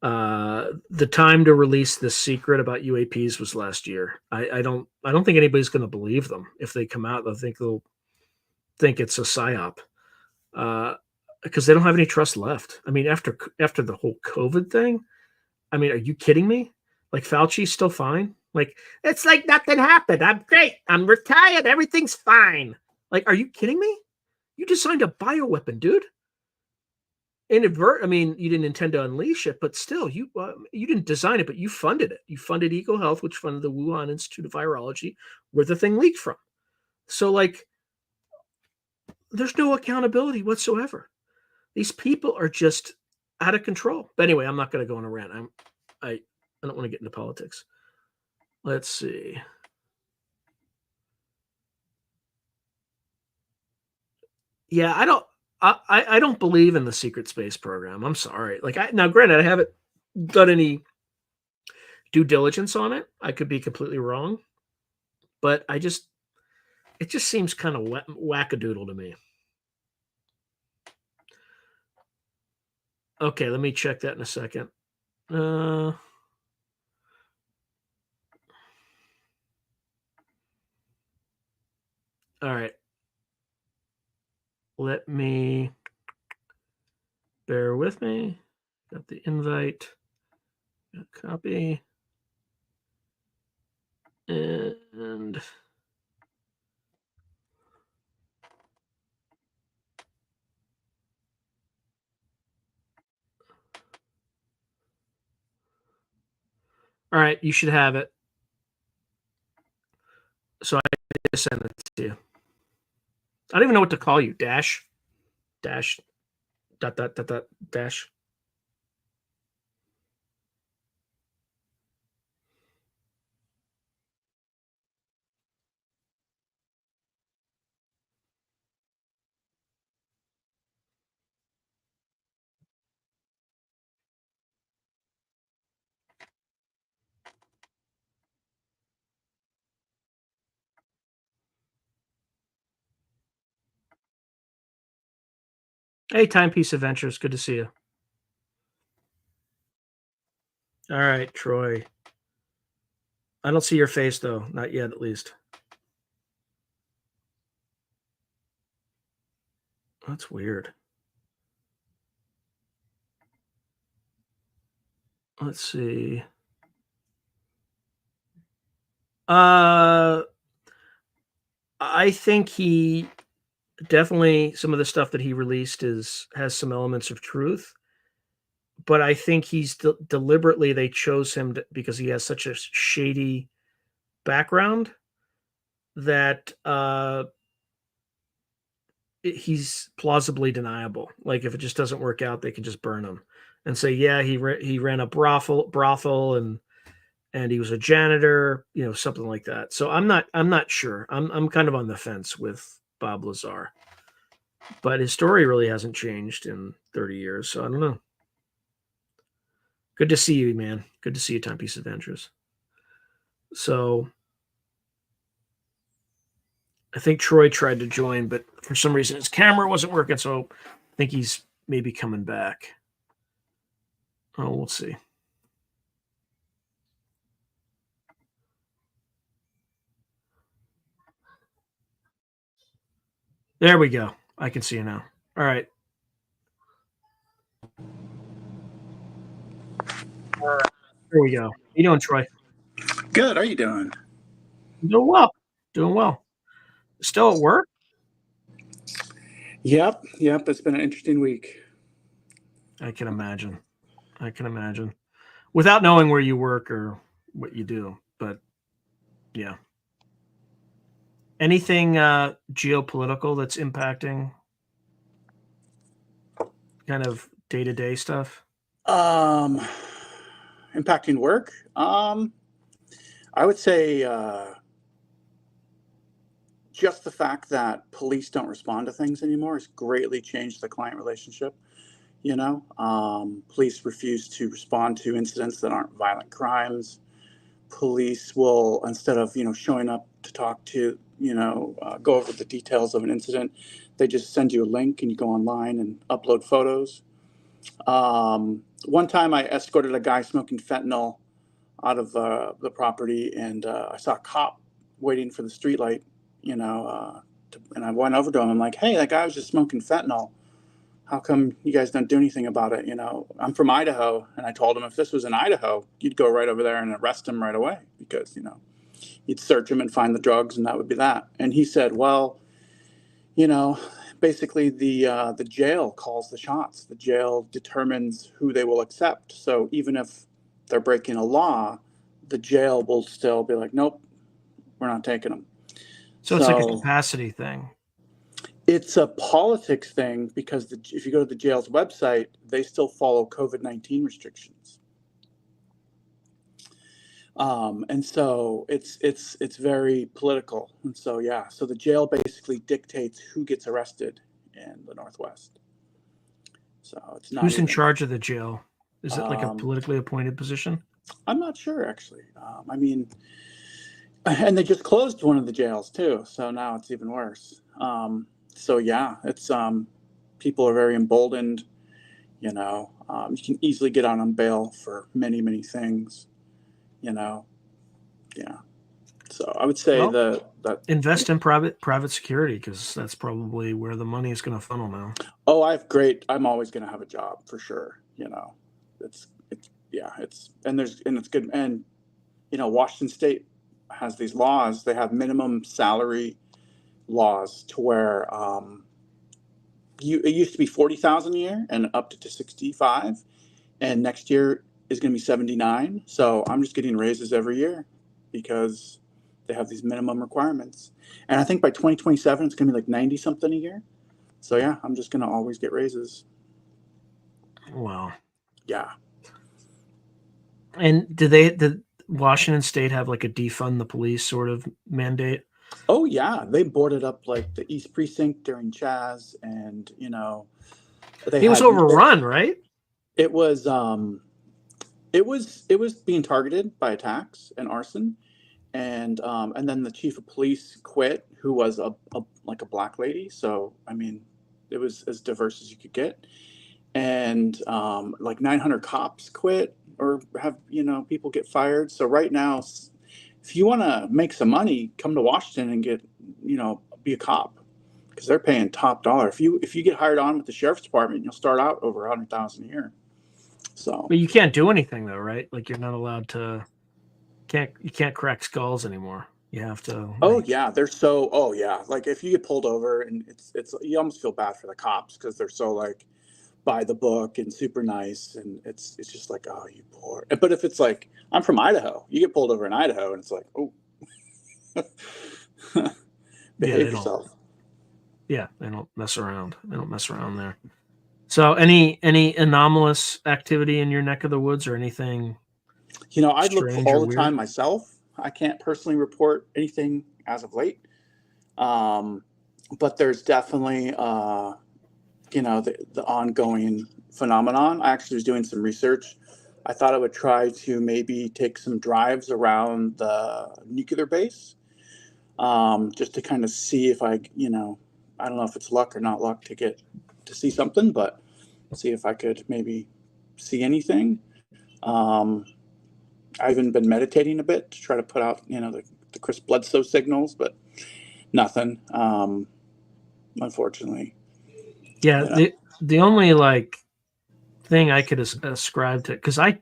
the time to release this secret about UAPs was last year. I don't think anybody's going to believe them. If they come out, they'll think it's a psyop, because they don't have any trust left. I mean, after the whole COVID thing, I mean, are you kidding me? Like Fauci's still fine. Like, it's like nothing happened. I'm great. I'm retired. Everything's fine. Like, are you kidding me? You designed a bioweapon, dude. I mean, you didn't intend to unleash it, but still, you didn't design it, but you funded it. You funded EcoHealth, which funded the Wuhan Institute of Virology, where the thing leaked from. So, like, there's no accountability whatsoever. These people are just out of control. But anyway, I'm not going to go on a rant. I don't want to get into politics. Let's see. Yeah, I don't believe in the secret space program. I'm sorry. Like, now, granted, I haven't done any due diligence on it. I could be completely wrong, but it just seems kind of wackadoodle to me. Okay, let me check that in a second. All right. Let me bear with me. Got the invite. Got copy. And all right, you should have it. So I just sent it to you. I don't even know what to call you. Dash. Dot dash. Hey, Timepiece Adventures. Good to see you. All right, Troy. I don't see your face, though. Not yet, at least. That's weird. Let's see. I think he definitely, some of the stuff that he released has some elements of truth, but I think he's deliberately, they chose him because he has such a shady background that he's plausibly deniable. Like, if it just doesn't work out, they can just burn him and say, yeah, he ran a brothel and he was a janitor, something like that. So I'm not sure. I'm kind of on the fence with Bob Lazar, but his story really hasn't changed in 30 years. So I don't know. Good to see you, man. Good to see you, Timepiece Adventures. So I think Troy tried to join, but for some reason his camera wasn't working. So I think he's maybe coming back. Oh, we'll see. There we go. I can see you now. All right. There we go. How you doing, Troy? Good. How are you doing? Doing well. Doing well. Still at work? Yep. It's been an interesting week. I can imagine. Without knowing where you work or what you do, but yeah. Anything geopolitical that's impacting kind of day-to-day stuff? Impacting work. I would say just the fact that police don't respond to things anymore has greatly changed the client relationship. Police refuse to respond to incidents that aren't violent crimes. Police will, instead of showing up to talk to go over the details of an incident, they just send you a link and you go online and upload photos. One time I escorted a guy smoking fentanyl out of the property, and I saw a cop waiting for the streetlight, and I went over to him. I'm like, hey, that guy was just smoking fentanyl. How come you guys don't do anything about it? I'm from Idaho. And I told him, if this was in Idaho, you'd go right over there and arrest him right away because, you'd search him and find the drugs, and that would be that. And he said, well, basically the jail calls the shots. The jail determines who they will accept. So even if they're breaking a law, the jail will still be like, nope, we're not taking them. So it's like a capacity thing. It's a politics thing because if you go to the jail's website, they still follow COVID-19 restrictions. And so it's very political. And so, yeah, so the jail basically dictates who gets arrested in the Northwest. So it's not. Who's in charge of the jail? Is it like a politically appointed position? I'm not sure, actually. I mean, and they just closed one of the jails too. So now it's even worse. So yeah, it's people are very emboldened. You know, you can easily get out on bail for many, many things. You know, yeah. So I would say that invest in private security, because that's probably where the money is going to funnel now. Oh, I'm always going to have a job for sure. You know, it's good. And, you know, Washington State has these laws. They have minimum salary laws to where it used to be 40,000 a year and up to 65, and next year is going to be 79. So I'm just getting raises every year because they have these minimum requirements. And I think by 2027 it's going to be like 90 something a year. So yeah, I'm just going to always get raises. Wow. Yeah. And did Washington State have like a defund the police sort of mandate? Oh yeah, they boarded up like the East Precinct during Chaz, and you know, it was overrun, right? It was being targeted by attacks and arson, and then the chief of police quit, who was a black lady. So I mean, it was as diverse as you could get, and like 900 cops quit or have, you know, people get fired. So right now, if you want to make some money, come to Washington and get, you know, be a cop, because they're paying top dollar. If you get hired on with the sheriff's department, you'll start out over 100,000 a year. So, but you can't do anything though, right? Like you're not allowed to. You can't crack skulls anymore. You have to. Oh yeah, they're so. Oh yeah, like if you get pulled over, and it's you almost feel bad for the cops because they're so like by the book and super nice, and it's just like, oh, you poor. But if it's like, I'm from Idaho, you get pulled over in Idaho, and it's like, oh, behave yourself. Yeah, they don't mess around. They don't mess around there. So, any anomalous activity in your neck of the woods or anything? You know, I look all the time myself. I can't personally report anything as of late, but there's definitely you know, the ongoing phenomenon. I actually was doing some research. I thought I would try to maybe take some drives around the nuclear base, just to kind of see if I don't know if it's luck or not luck to see something, but see if I could maybe see anything. I've even been meditating a bit to try to put out, you know, the Chris Bledsoe signals, but nothing, unfortunately. Yeah, you know? The only like thing I could ascribe to, because I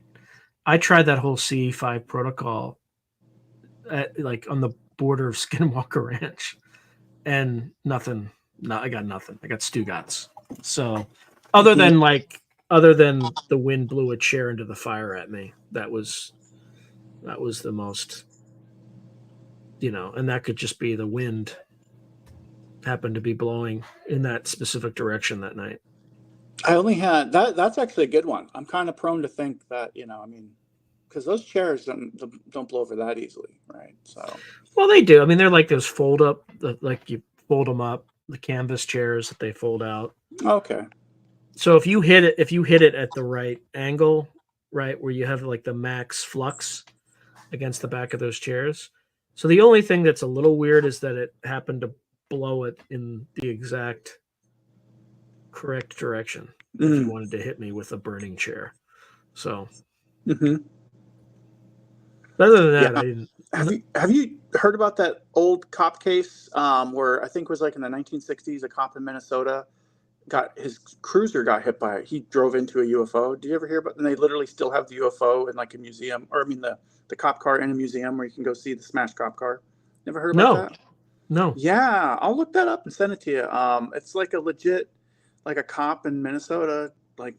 tried that whole CE5 protocol at, like on the border of Skinwalker Ranch, and nothing. No, I got nothing. I got Stugatz. So other than the wind blew a chair into the fire at me, that was the most, you know, and that could just be the wind happened to be blowing in that specific direction that night. I only had that's actually a good one. I'm kind of prone to think that, you know, I mean, because those chairs don't blow over that easily, right? So, well, they do. I mean, they're like those fold up, like you fold them up, the canvas chairs that they fold out. Okay. So if you hit it at the right angle, right, where you have like the max flux against the back of those chairs. So the only thing that's a little weird is that it happened to blow it in the exact correct direction if you wanted to hit me with a burning chair. So other than that, yeah. I didn't. Have you heard about that old cop case where I think it was like in the 1960s, a cop in Minnesota his cruiser got hit by it. He drove into a UFO. Did you ever hear about? And they literally still have the UFO in like a museum, or I mean the cop car in a museum where you can go see the smashed cop car. Never heard about that? No. Yeah, I'll look that up and send it to you. It's like a legit, like a cop in Minnesota, like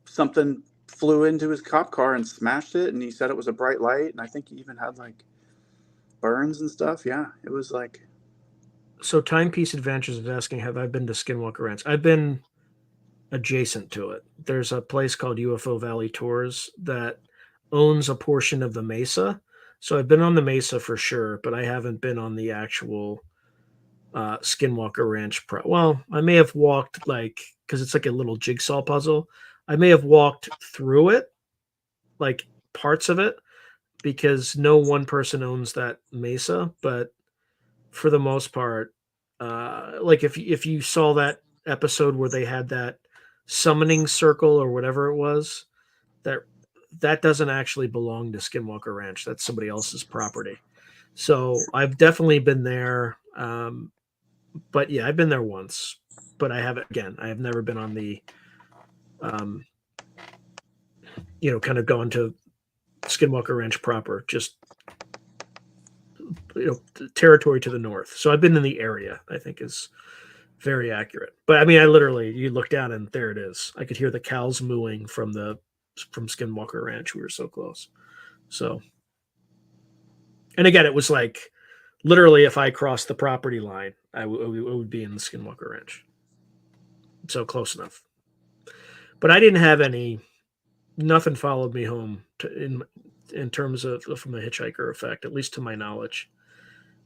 something flew into his cop car and smashed it, and he said it was a bright light, and I think he even had like burns and stuff. Yeah, it was like, So Timepiece Adventures is asking, have I been to Skinwalker Ranch? I've been adjacent to it. There's a place called UFO Valley Tours that owns a portion of the mesa. So I've been on the mesa for sure, but I haven't been on the actual Skinwalker Ranch. Well, I may have walked like, because it's like a little jigsaw puzzle. I may have walked through it, like parts of it, because no one person owns that mesa. But for the most part, like if you saw that episode where they had that summoning circle or whatever it was, that that doesn't actually belong to Skinwalker Ranch. That's somebody else's property. So I've definitely been there. But yeah, I've been there once, but I haven't. Again, I have never been on the, um, kind of gone to Skinwalker Ranch proper. Just territory to the north. So I've been in the area. I think is very accurate. But I mean, I literally you look down and there it is. I could hear the cows mooing from Skinwalker Ranch. We were so close. So, and again, it was like literally if I crossed the property line, it would be in the Skinwalker Ranch. So close enough. But I didn't have nothing followed me home in terms of from a hitchhiker effect, at least to my knowledge.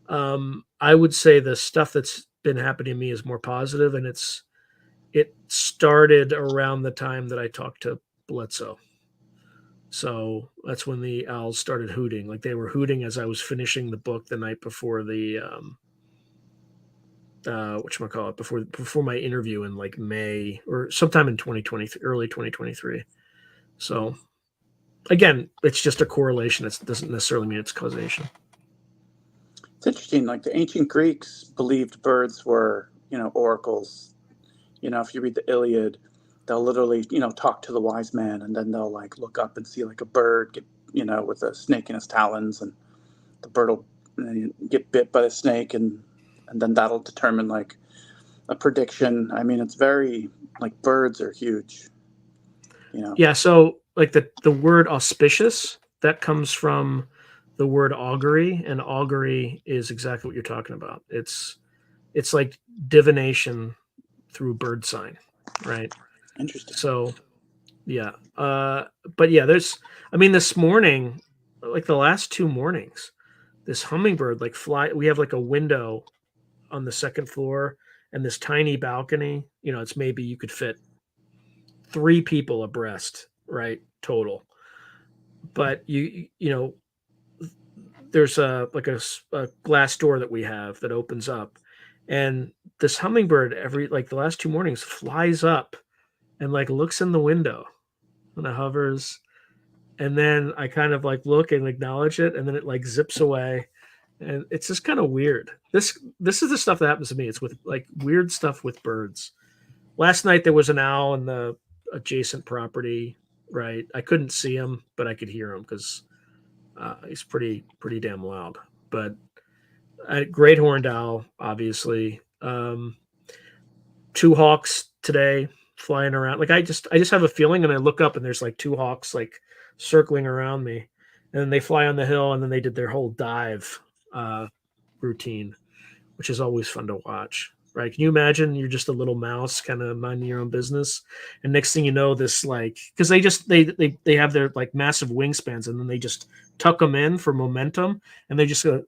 I would say the stuff that's been happening to me is more positive, and it started around the time that I talked to Bledsoe. So that's when the owls started hooting. Like they were hooting as I was finishing the book the night before the whatchamacallit, before my interview in like May or sometime in 2020, early 2023. So again, it's just a correlation. It doesn't necessarily mean it's causation. it's interesting. Like the ancient Greeks believed birds were, oracles. If you read the Iliad, they'll literally, talk to the wise man, and then they'll like look up and see like a bird get, with a snake in his talons, and the bird will get bit by the snake, and then that'll determine like a prediction. I mean, it's very like birds are huge. Yeah. So like the word auspicious, that comes from the word augury, and augury is exactly what you're talking about. It's like divination through bird sign, right? Interesting. So yeah. But yeah, this morning, like the last 2 mornings, this hummingbird like we have like a window on the second floor and this tiny balcony. It's maybe you could fit 3 people abreast, right? Total. But there's a glass door that we have that opens up, and this hummingbird the last 2 mornings flies up and like looks in the window and it hovers, and then I kind of like look and acknowledge it, and then it like zips away, and it's just kind of weird. This is the stuff that happens to me. It's with like weird stuff with birds. Last night there was an owl in the adjacent property. Right, I couldn't see him, but I could hear him because he's pretty damn loud. But great horned owl, obviously. 2 hawks today flying around. Like I just have a feeling, and I look up and there's like 2 hawks like circling around me, and then they fly on the hill, and then they did their whole dive routine, which is always fun to watch. Right? Can you imagine you're just a little mouse kind of minding your own business, and next thing you know, this like because they have their like massive wingspans, and then they just tuck them in for momentum, and they just go,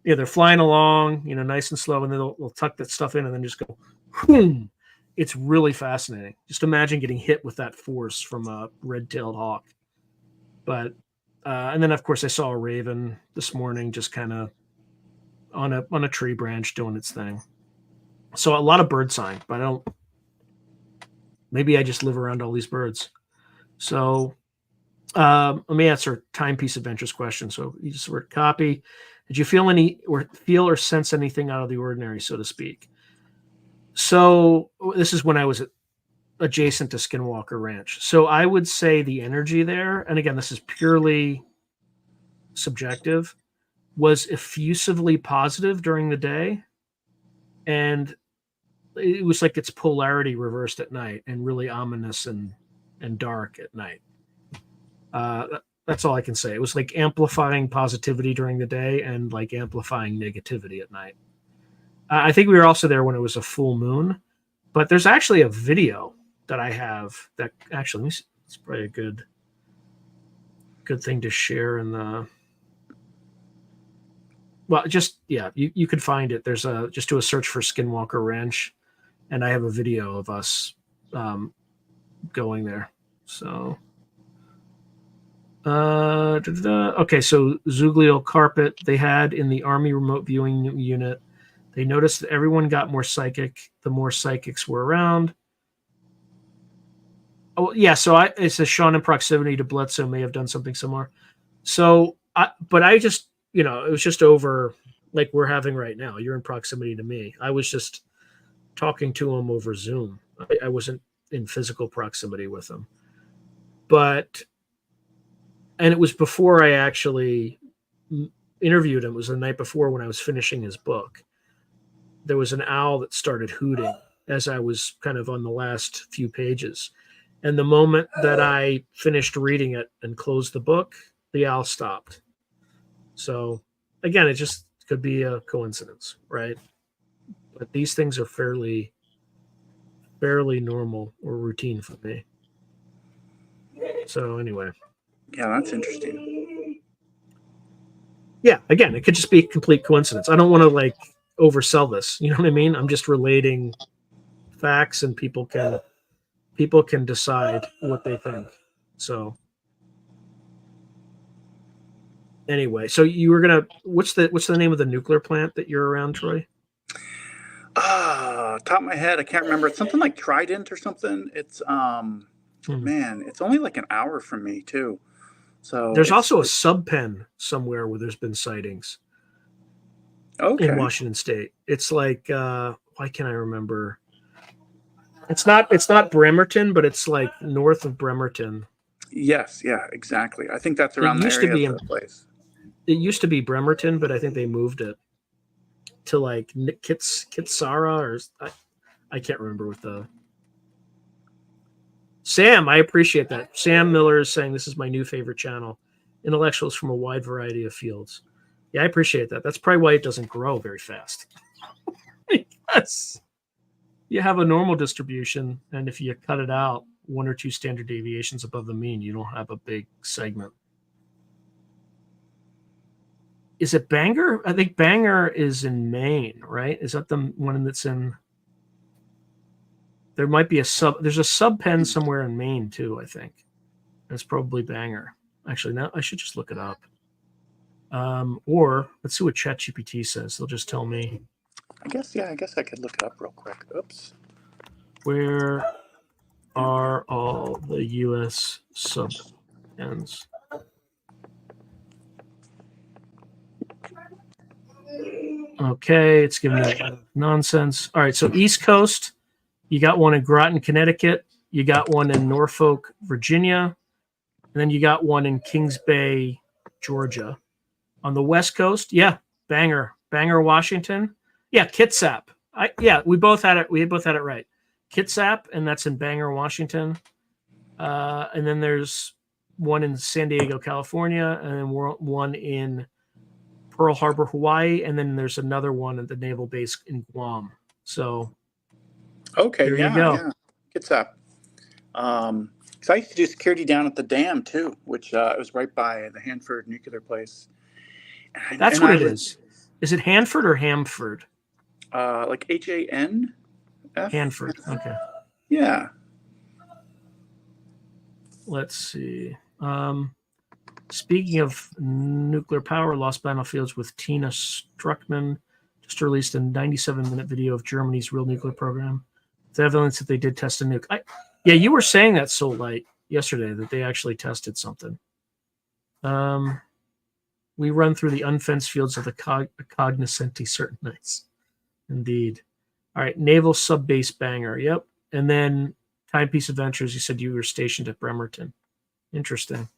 they're flying along, nice and slow, and then they'll tuck that stuff in, and then just go, boom. It's really fascinating. Just imagine getting hit with that force from a red-tailed hawk. But and then of course I saw a raven this morning, just kind of on a tree branch doing its thing. So a lot of bird sign, but maybe I just live around all these birds. So let me answer Timepiece Adventures question. So you just wrote copy. Did you feel or sense anything out of the ordinary, so to speak? So this is when I was adjacent to Skinwalker Ranch. So I would say the energy there, and again, this is purely subjective, was effusively positive during the day, and it was like its polarity reversed at night, and really ominous and dark at night. That's all I can say. It was like amplifying positivity during the day and like amplifying negativity at night. I think we were also there when it was a full moon, but there's actually a video that I have that actually, let me see, it's probably a good thing to share in the, well, just, yeah, you could find it. There's just do a search for Skinwalker Ranch, and I have a video of us going there. So, okay, so Zuglial carpet they had in the Army remote viewing unit. They noticed that everyone got more psychic the more psychics were around. Oh, yeah, so it says Sean in proximity to Bledsoe may have done something similar. So, but I just, it was just over like we're having right now. You're in proximity to me. I was just talking to him over Zoom. I wasn't in physical proximity with him. And it was before I actually interviewed him. It was the night before when I was finishing his book. There was an owl that started hooting as I was kind of on the last few pages. And the moment that I finished reading it and closed the book, the owl stopped. So, again, it just could be a coincidence, right? But these things are fairly normal or routine for me. So, anyway. Yeah, that's interesting. Yeah, again, it could just be a complete coincidence. I don't want to like oversell this. You know what I mean? I'm just relating facts, and people can decide what they think. So anyway, so you were gonna what's the name of the nuclear plant that you're around, Troy? Top of my head, I can't remember. It's something like Trident or something. It's man, it's only like an hour from me too. So there's also a subpen somewhere where there's been sightings. Okay. In Washington State. It's like why can't I remember? It's not Bremerton, but it's like north of Bremerton. Yes, yeah, exactly. I think that's around the area of the place. It used to be Bremerton, but I think they moved it to like Kitsara, or I can't remember what the. Sam, I appreciate that. Sam Miller is saying this is my new favorite channel. Intellectuals from a wide variety of fields. Yeah, I appreciate that. That's probably why it doesn't grow very fast. Because you have a normal distribution, and if you cut it out 1 or 2 standard deviations above the mean, you don't have a big segment. Is it Bangor? I think Bangor is in Maine, right? Is that the one that's in? There might be there's a subpen somewhere in Maine too, I think. That's probably Bangor. Actually, now I should just look it up. Or let's see what ChatGPT says. They'll just tell me. I guess I could look it up real quick. Oops. Where are all the U.S. subpens? Okay, it's giving me a lot of nonsense. All right, so East Coast, you got one in Groton, Connecticut. You got one in Norfolk, Virginia. And then you got one in Kings Bay, Georgia. On the West Coast, yeah, Bangor, Washington. Yeah, Kitsap. We both had it. We both had it right. Kitsap, and that's in Bangor, Washington. And then there's one in San Diego, California, and then one in Pearl Harbor, Hawaii, and then there's another one at the naval base in Guam. So, okay, there you go. Yeah. Kitsap. Because I used to do security down at the dam too, which it was right by the Hanford nuclear place. That's what it is. Is it Hanford or Hamford? Like HAN? Hanford. Okay. Yeah. Let's see. Speaking of nuclear power, Lost Battlefields with Tina Struckman just released a 97-minute video of Germany's real nuclear program. It's evidence that they did test a nuke. Yeah, you were saying that, so light yesterday, that they actually tested something. We run through the unfenced fields of the cognoscenti certain nights. Indeed. All right, Naval Subbase Bangor. Yep. And then Timepiece Adventures, you said you were stationed at Bremerton. Interesting.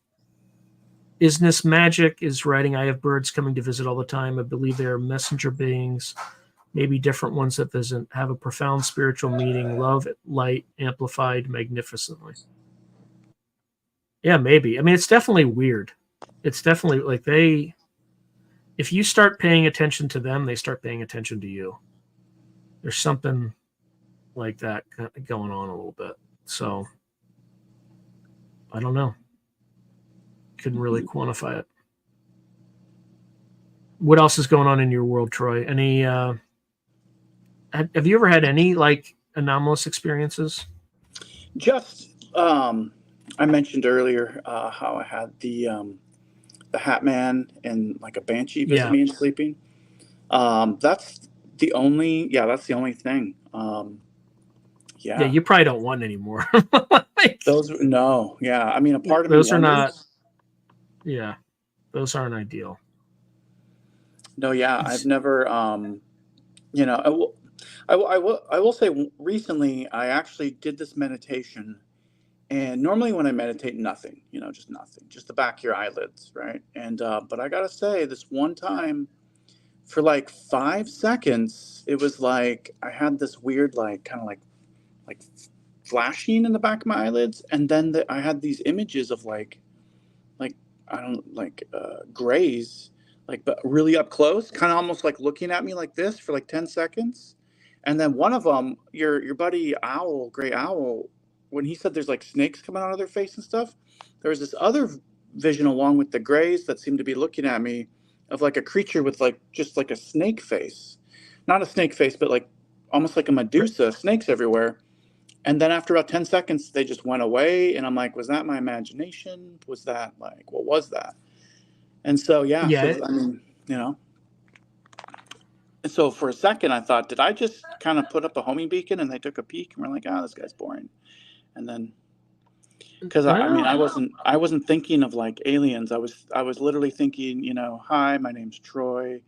Isness Magic is writing, I have birds coming to visit all the time. I believe they are messenger beings, maybe different ones that visit, have a profound spiritual meaning, love, light, amplified magnificently. Yeah, maybe. I mean, it's definitely weird. It's definitely like if you start paying attention to them, they start paying attention to you. There's something like that going on a little bit. So I don't know. Couldn't really quantify it. What else is going on in your world, Troy? Any have you ever had any like anomalous experiences? Just I mentioned earlier how I had the Hat Man and like a banshee visit me in sleeping. That's the only thing. Yeah, you probably don't want anymore. Like, I mean, a part of those me are wonders. not. Those aren't ideal. No, I've never. You know, I will say recently I actually did this meditation, and normally when I meditate, nothing. Just nothing, just the back of your eyelids, right? And but I gotta say, this one time, for like 5 seconds, it was like I had this weird, like, kind of like flashing in the back of my eyelids, and then I had these images of like I don't like grays, like, but really up close, kind of almost like looking at me like this for like 10 seconds, and then one of them, your buddy Owl, Gray Owl, when he said there's like snakes coming out of their face and stuff, there was this other vision along with the grays that seemed to be looking at me, of like a creature with like just like a snake face, not a snake face, but like almost like a Medusa, snakes everywhere. And then after about 10 seconds, they just went away. And I'm like, was that my imagination? Was that like, what was that? And so, I mean, and so for a second, I thought, did I just kind of put up a homing beacon and they took a peek and we're like, this guy's boring. And then, because I mean, I wasn't thinking of like aliens. I was literally thinking, hi, my name's Troy.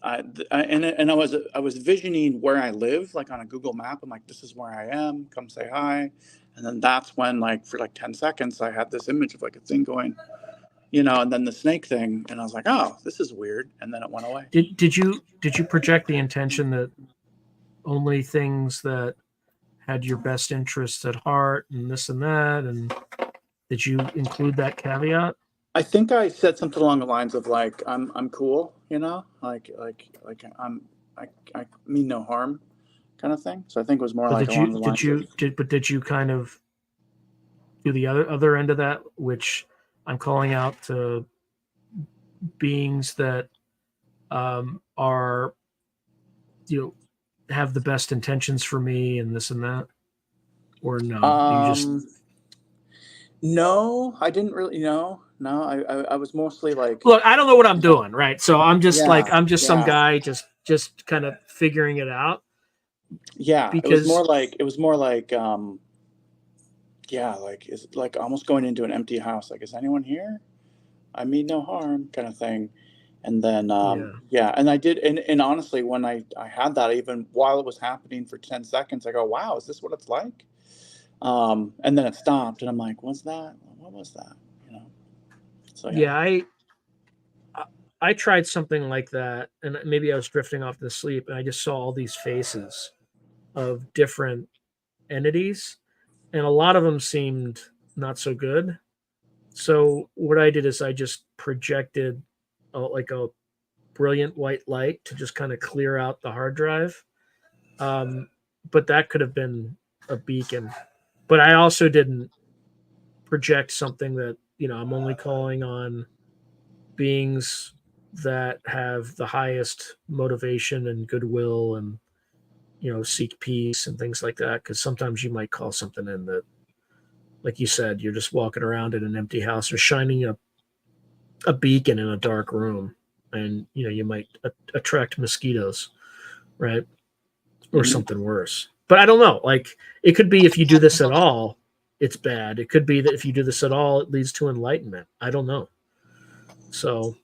And I was visioning where I live, like on a Google map. I'm like, this is where I am. Come say hi. And then that's when, like, for like 10 seconds, I had this image of like a thing going, and then the snake thing, and I was like, oh, this is weird. And then it went away. Did you project the intention that only things that had your best interests at heart and this and that, and did you include that caveat? I think I said something along the lines of like, I'm cool, like I mean no harm, kind of thing. So I think it was more like along the lines of. Did you kind of do the other end of that, which I'm calling out to beings that are have the best intentions for me and this and that, or no? You just No, I didn't really. No, I was mostly like, look. I don't know what I'm doing, right? So I'm just I'm just some guy just kind of figuring it out. Yeah, because it was more like like, is like almost going into an empty house. Like, is anyone here? I mean no harm, kind of thing. And then and I did, and honestly, when I had that, even while it was happening for 10 seconds, I go, wow, is this what it's like? And then it stopped, and I'm like, what was that? So I tried something like that, and maybe I was drifting off to sleep, and I just saw all these faces of different entities, and a lot of them seemed not so good. So what I did is I just projected like a brilliant white light to just kind of clear out the hard drive. But that could have been a beacon. But I also didn't project something that, I'm only calling on beings that have the highest motivation and goodwill and, seek peace and things like that. Because sometimes you might call something in that, like you said, you're just walking around in an empty house or shining a beacon in a dark room, and you might attract mosquitoes, right? Or something worse. But I don't know. Like, it could be if you do this at all, it's bad. It could be that if you do this at all, it leads to enlightenment. I don't know. So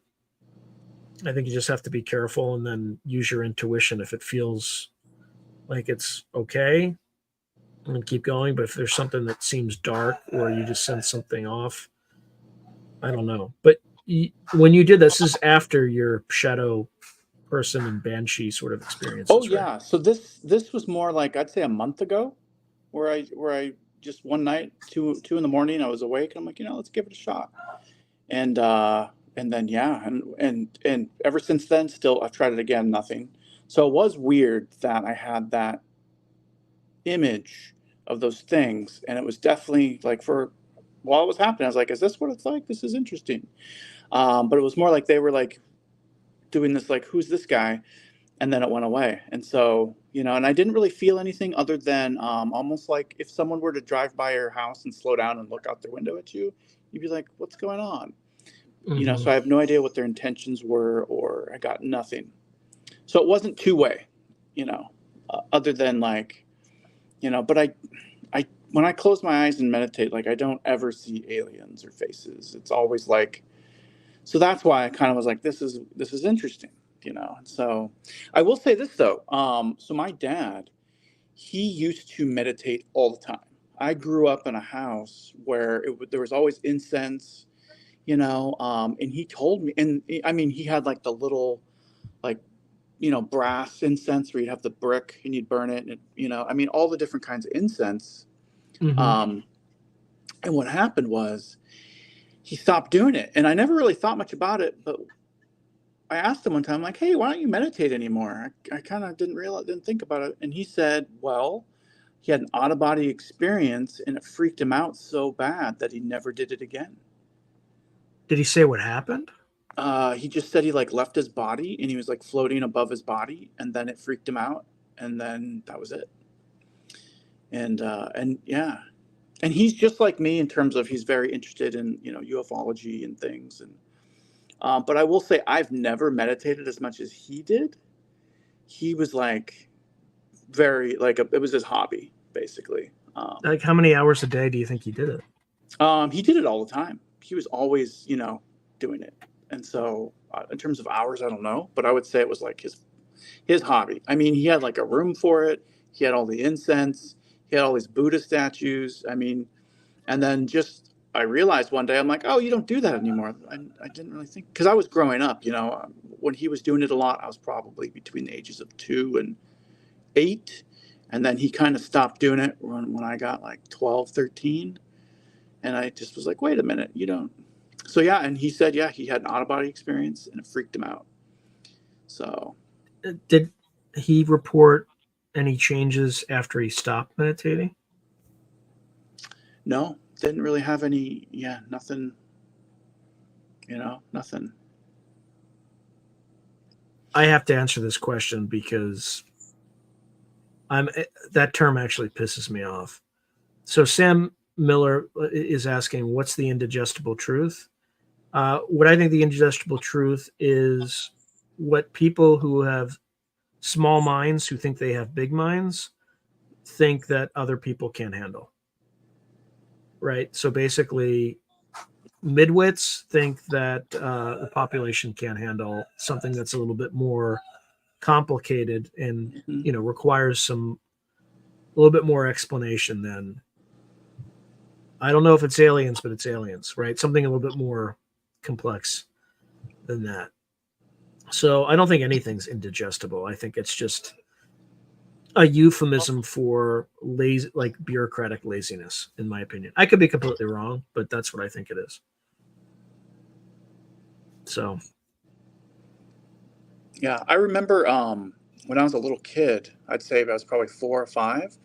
I think you just have to be careful and then use your intuition. If it feels like it's okay, and keep going. But if there's something that seems dark or you just sense something off, I don't know. But when you did this is after your shadow person and banshee sort of Oh experiences, right? yeah. So this was more like, I'd say, a month ago, where I just one night, two in the morning, I was awake and I'm like, let's give it a shot. And and then yeah, and ever since then, still I've tried it again, nothing. So it was weird that I had that image of those things, and it was definitely like, for while it was happening, I was like, is this what it's like? This is interesting. But it was more like they were like doing this, like, who's this guy? And then it went away. And so, and I didn't really feel anything other than almost like if someone were to drive by your house and slow down and look out their window at you, you'd be like, what's going on? Mm-hmm. So I have no idea what their intentions were, or I got nothing. So it wasn't two-way, other than like, but when I close my eyes and meditate, like, I don't ever see aliens or faces. It's always like, so that's why I kind of was like, this is interesting. And so I will say this though. So my dad, he used to meditate all the time. I grew up in a house where there was always incense, and he told me, and I mean, he had like the little, like, brass incense where you'd have the brick and you'd burn it, and I mean, all the different kinds of incense. Mm-hmm. Um, and what happened was he stopped doing it, and I never really thought much about it, but I asked him one time, like, hey, why don't you meditate anymore? I kind of didn't think about it. And he said, well, he had an out of body experience and it freaked him out so bad that he never did it again. Did he say what happened? He just said he like left his body and he was like floating above his body, and then it freaked him out, and then that was it. And yeah, and he's just like me in terms of he's very interested in ufology and things, and but I will say I've never meditated as much as he did. He was like very like it was his hobby basically. Like, how many hours a day do you think he did it? He did it all the time. He was always doing it, and so in terms of hours, I don't know, but I would say it was like his hobby. I mean, he had like a room for it. He had all the incense. He had all these Buddha statues. I mean, and then just I realized one day, I'm like, oh, you don't do that anymore. I didn't really think, because I was growing up. When he was doing it a lot, I was probably between the ages of 2 and 8. And then he kind of stopped doing it when I got like 12, 13. And I just was like, wait a minute, you don't. So yeah, and he said, yeah, he had an out of body experience and it freaked him out. So Did he report any changes after he stopped meditating? no, didn't really have any, yeah, nothing, nothing. I have to answer this question because I'm that term actually pisses me off. So Sam Miller is asking, "What's the indigestible truth?" What I think the indigestible truth is what people who have small minds, who think they have big minds, think that other people can't handle. Right. So basically, midwits think that the population can't handle something that's a little bit more complicated and Hmm. requires a little bit more explanation than, I don't know if it's aliens, but it's aliens, right? Something a little bit more complex than that. So I don't think anything's indigestible. I think it's just a euphemism for lazy, like bureaucratic laziness, in my opinion. I could be completely wrong, but that's what I think it is. So Yeah, I remember when I was a little kid, I'd say I was probably 4 or 5.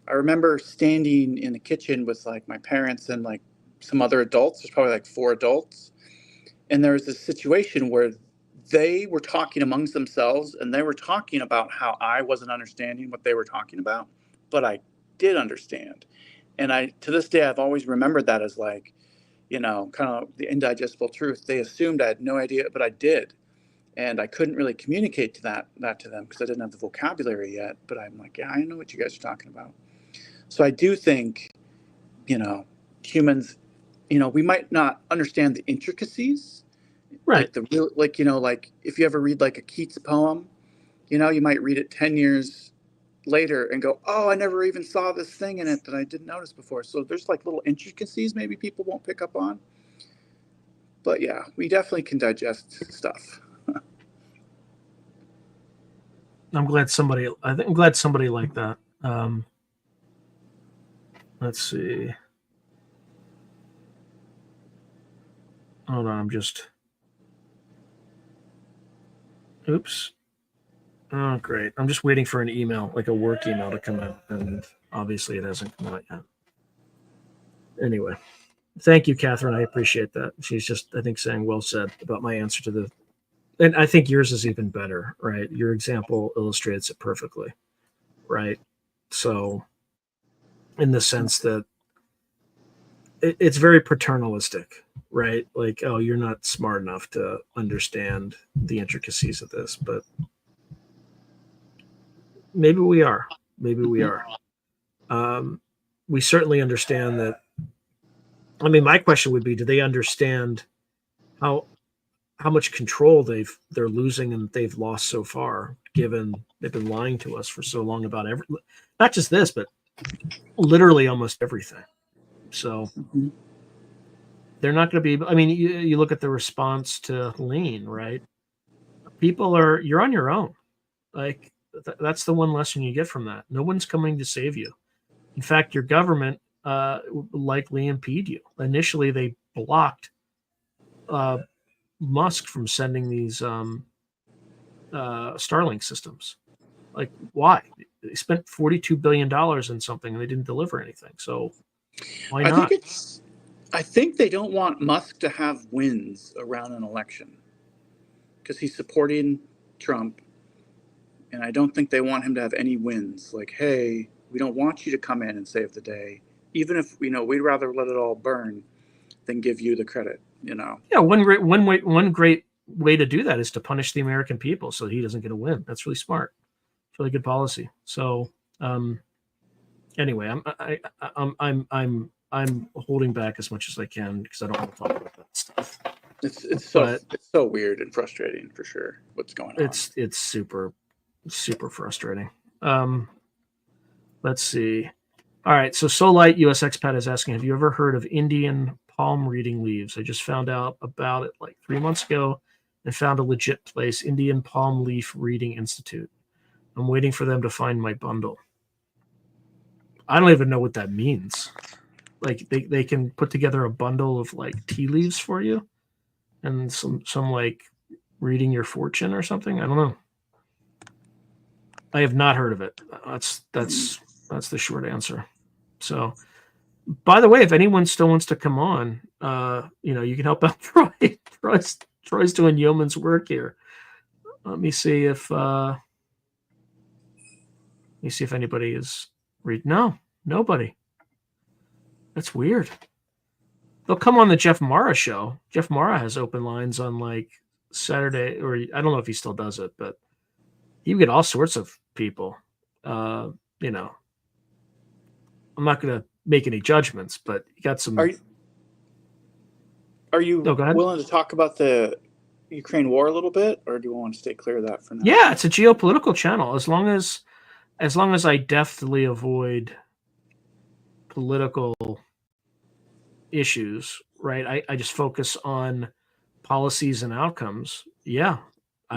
I remember standing in the kitchen with like my parents and like some other adults. There's probably like 4 adults. And there was this situation where they were talking amongst themselves and they were talking about how I wasn't understanding what they were talking about, but I did understand. And to this day, I've always remembered that as like, kind of the indigestible truth. They assumed I had no idea, but I did. And I couldn't really communicate that to them because I didn't have the vocabulary yet. But I'm like, yeah, I know what you guys are talking about. So I do think, you know, humans, we might not understand the intricacies, right. like the real, like, like if you ever read like a Keats poem, you might read it 10 years later and go, oh, I never even saw this thing in it that I didn't notice before. So there's like little intricacies maybe people won't pick up on. But yeah, we definitely can digest stuff. I'm glad somebody like that. Let's see. Hold on, oops. Oh, great. I'm just waiting for an email, like a work email to come in, and obviously it hasn't come out yet. Anyway, thank you, Catherine. I appreciate that. She's just, I think, saying well said about my answer to the, and I think yours is even better, right? Your example illustrates it perfectly, right? So, in the sense that it's very paternalistic, right? Like, oh, you're not smart enough to understand the intricacies of this, but maybe we are. Maybe we are. We certainly understand that. I mean, my question would be: do they understand how much control they're losing and they've lost so far? Given they've been lying to us for so long about not just this, but literally almost everything. So they're not going to be. I mean, you look at the response to Lean, right? You're on your own. Like that's the one lesson you get from that. No one's coming to save you. In fact, your government likely impede you. Initially, they blocked Musk from sending these Starlink systems. Like, why? They spent $42 billion in something and they didn't deliver anything. So why not? I think they don't want Musk to have wins around an election because he's supporting Trump. And I don't think they want him to have any wins. Like, hey, we don't want you to come in and save the day. Even if, we'd rather let it all burn than give you the credit, Yeah, one great way to do that is to punish the American people so he doesn't get a win. That's really smart. It's really good policy. So anyway, I'm holding back as much as I can because I don't want to talk about that stuff. It's so weird and frustrating for sure. What's going on? It's super frustrating. Let's see. All right, so Solite US Expat is asking, have you ever heard of Indian palm reading leaves? I just found out about it like 3 months ago and found a legit place, Indian Palm Leaf Reading Institute. I'm waiting for them to find my bundle. I don't even know what that means. Like they can put together a bundle of like tea leaves for you and some like reading your fortune or something. I don't know. I have not heard of it. That's the short answer. So, by the way, if anyone still wants to come on, you can help out Troy. Troy's doing yeoman's work here. Let me see if anybody is read. No, nobody. That's weird. They'll come on the Jeff Mara show. Jeff Mara has open lines on like Saturday, or I don't know if he still does it, but you get all sorts of people. I'm not going to make any judgments, but you got some. Are you willing to talk about the Ukraine war a little bit, or do you want to stay clear of that for now? Yeah, it's a geopolitical channel. As long as I deftly avoid political issues, right? I just focus on policies and outcomes. Yeah,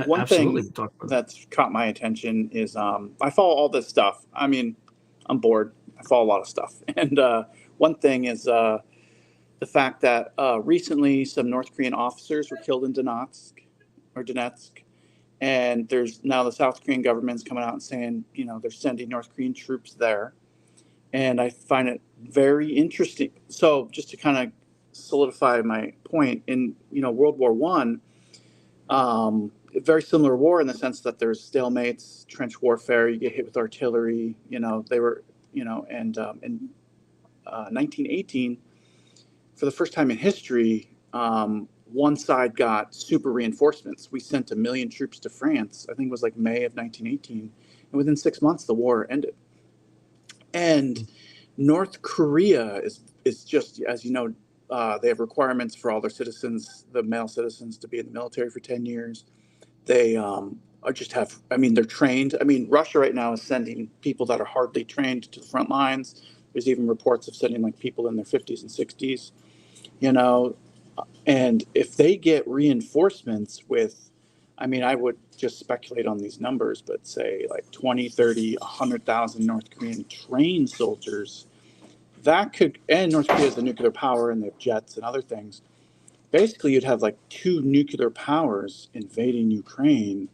one thing that's caught my attention is I follow all this stuff. I mean, I'm bored. I follow a lot of stuff, and one thing is the fact that recently some North Korean officers were killed in Donetsk, and there's now the South Korean government's coming out and saying they're sending North Korean troops there, and I find it very interesting. So just to kind of solidify my point, in World War One. A very similar war in the sense that there's stalemates, trench warfare. You get hit with artillery. They were, and in 1918, for the first time in history, one side got super reinforcements. We sent 1 million troops to France. I think it was like May of 1918, and within 6 months, the war ended. And North Korea is just, as you know, they have requirements for all their citizens, the male citizens, to be in the military for 10 years. They they're trained. I mean, Russia right now is sending people that are hardly trained to the front lines. There's even reports of sending like people in their 50s and 60s. And if they get reinforcements with, I mean, I would just speculate on these numbers, but say like 20, 30, 100,000 North Korean trained soldiers, that could, and North Korea has a nuclear power and they have jets and other things. Basically, you'd have like two nuclear powers invading Ukraine,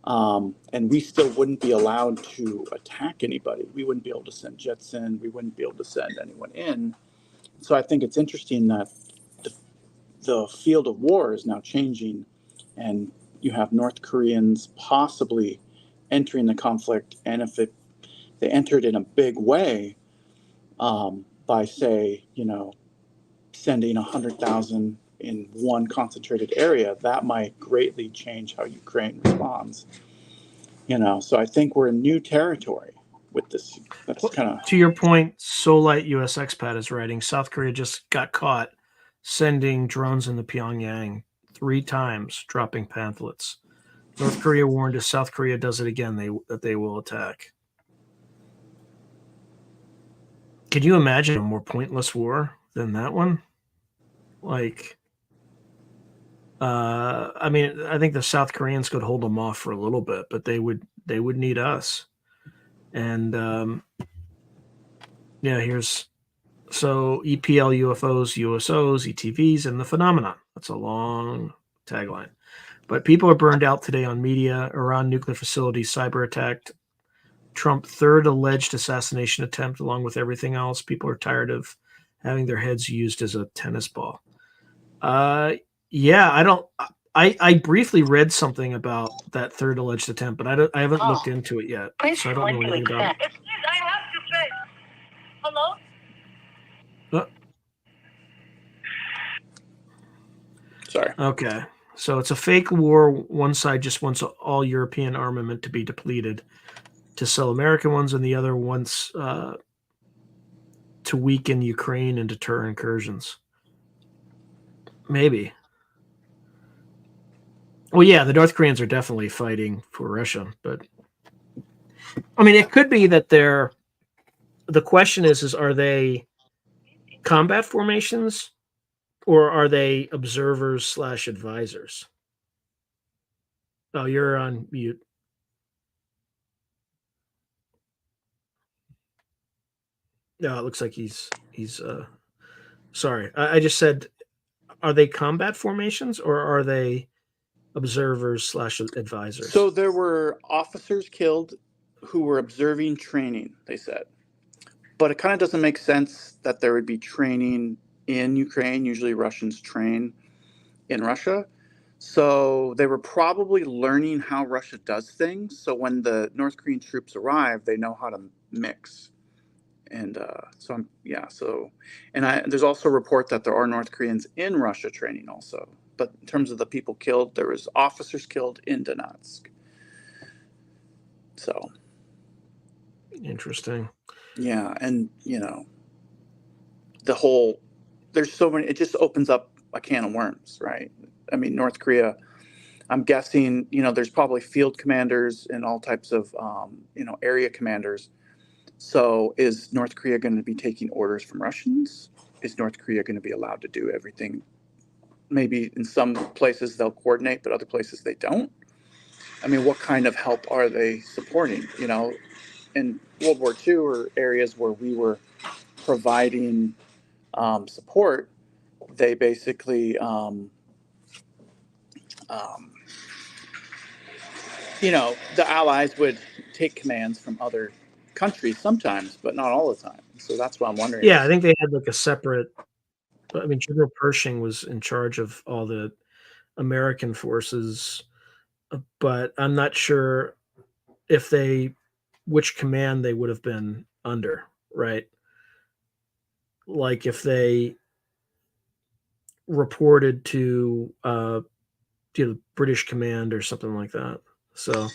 and we still wouldn't be allowed to attack anybody. We wouldn't be able to send jets in. We wouldn't be able to send anyone in. So I think it's interesting that the field of war is now changing, and you have North Koreans possibly entering the conflict. And if they entered in a big way, by say, sending 100,000 in one concentrated area, that might greatly change how Ukraine responds. So I think we're in new territory with this. That's kind of, to your point. Solite US expat is writing, South Korea just got caught sending drones into Pyongyang 3 times, dropping pamphlets. North Korea warned if South Korea does it again, that they will attack. Could you imagine a more pointless war than that one? Like, I mean, I think the South Koreans could hold them off for a little bit, but they would need us. And here's EPL, UFOs, USOs, ETVs, and the phenomenon. That's a long tagline. But people are burned out today on media. Iran nuclear facilities cyber attacked. Trump third alleged assassination attempt, along with everything else. People are tired of having their heads used as a tennis ball. I don't. I briefly read something about that third alleged attempt, but I haven't looked into it yet, so I don't know anything about it. Excuse, I have to say. Hello? sorry. Okay. So it's a fake war. One side just wants all European armament to be depleted to sell American ones, and the other wants to weaken Ukraine and deter incursions. Maybe. Well, yeah, the North Koreans are definitely fighting for Russia, but I mean, it could be that the question is are they combat formations or are they observers / advisors? Oh, you're on mute. No, it looks like he's sorry. I just said, are they combat formations or are they observers / advisors? So there were officers killed who were observing training, they said. But it kind of doesn't make sense that there would be training in Ukraine. Usually Russians train in Russia. So they were probably learning how Russia does things. So when the North Korean troops arrive, they know how to mix. And there's also a report that there are North Koreans in Russia training also. But in terms of the people killed, there was officers killed in Donetsk. So interesting. Yeah, and there's so many. It just opens up a can of worms, right? I mean, North Korea. I'm guessing there's probably field commanders and all types of area commanders. So is North Korea going to be taking orders from Russians? Is North Korea going to be allowed to do everything? Maybe in some places they'll coordinate, but other places they don't. I mean, what kind of help are they supporting? In World War II or areas where we were providing support, they basically, the Allies would take commands from other countries sometimes, but not all the time. So that's what I'm wondering. Yeah, I think they had like a separate. I mean, General Pershing was in charge of all the American forces, but I'm not sure which command they would have been under, right? Like if they reported to British command or something like that. So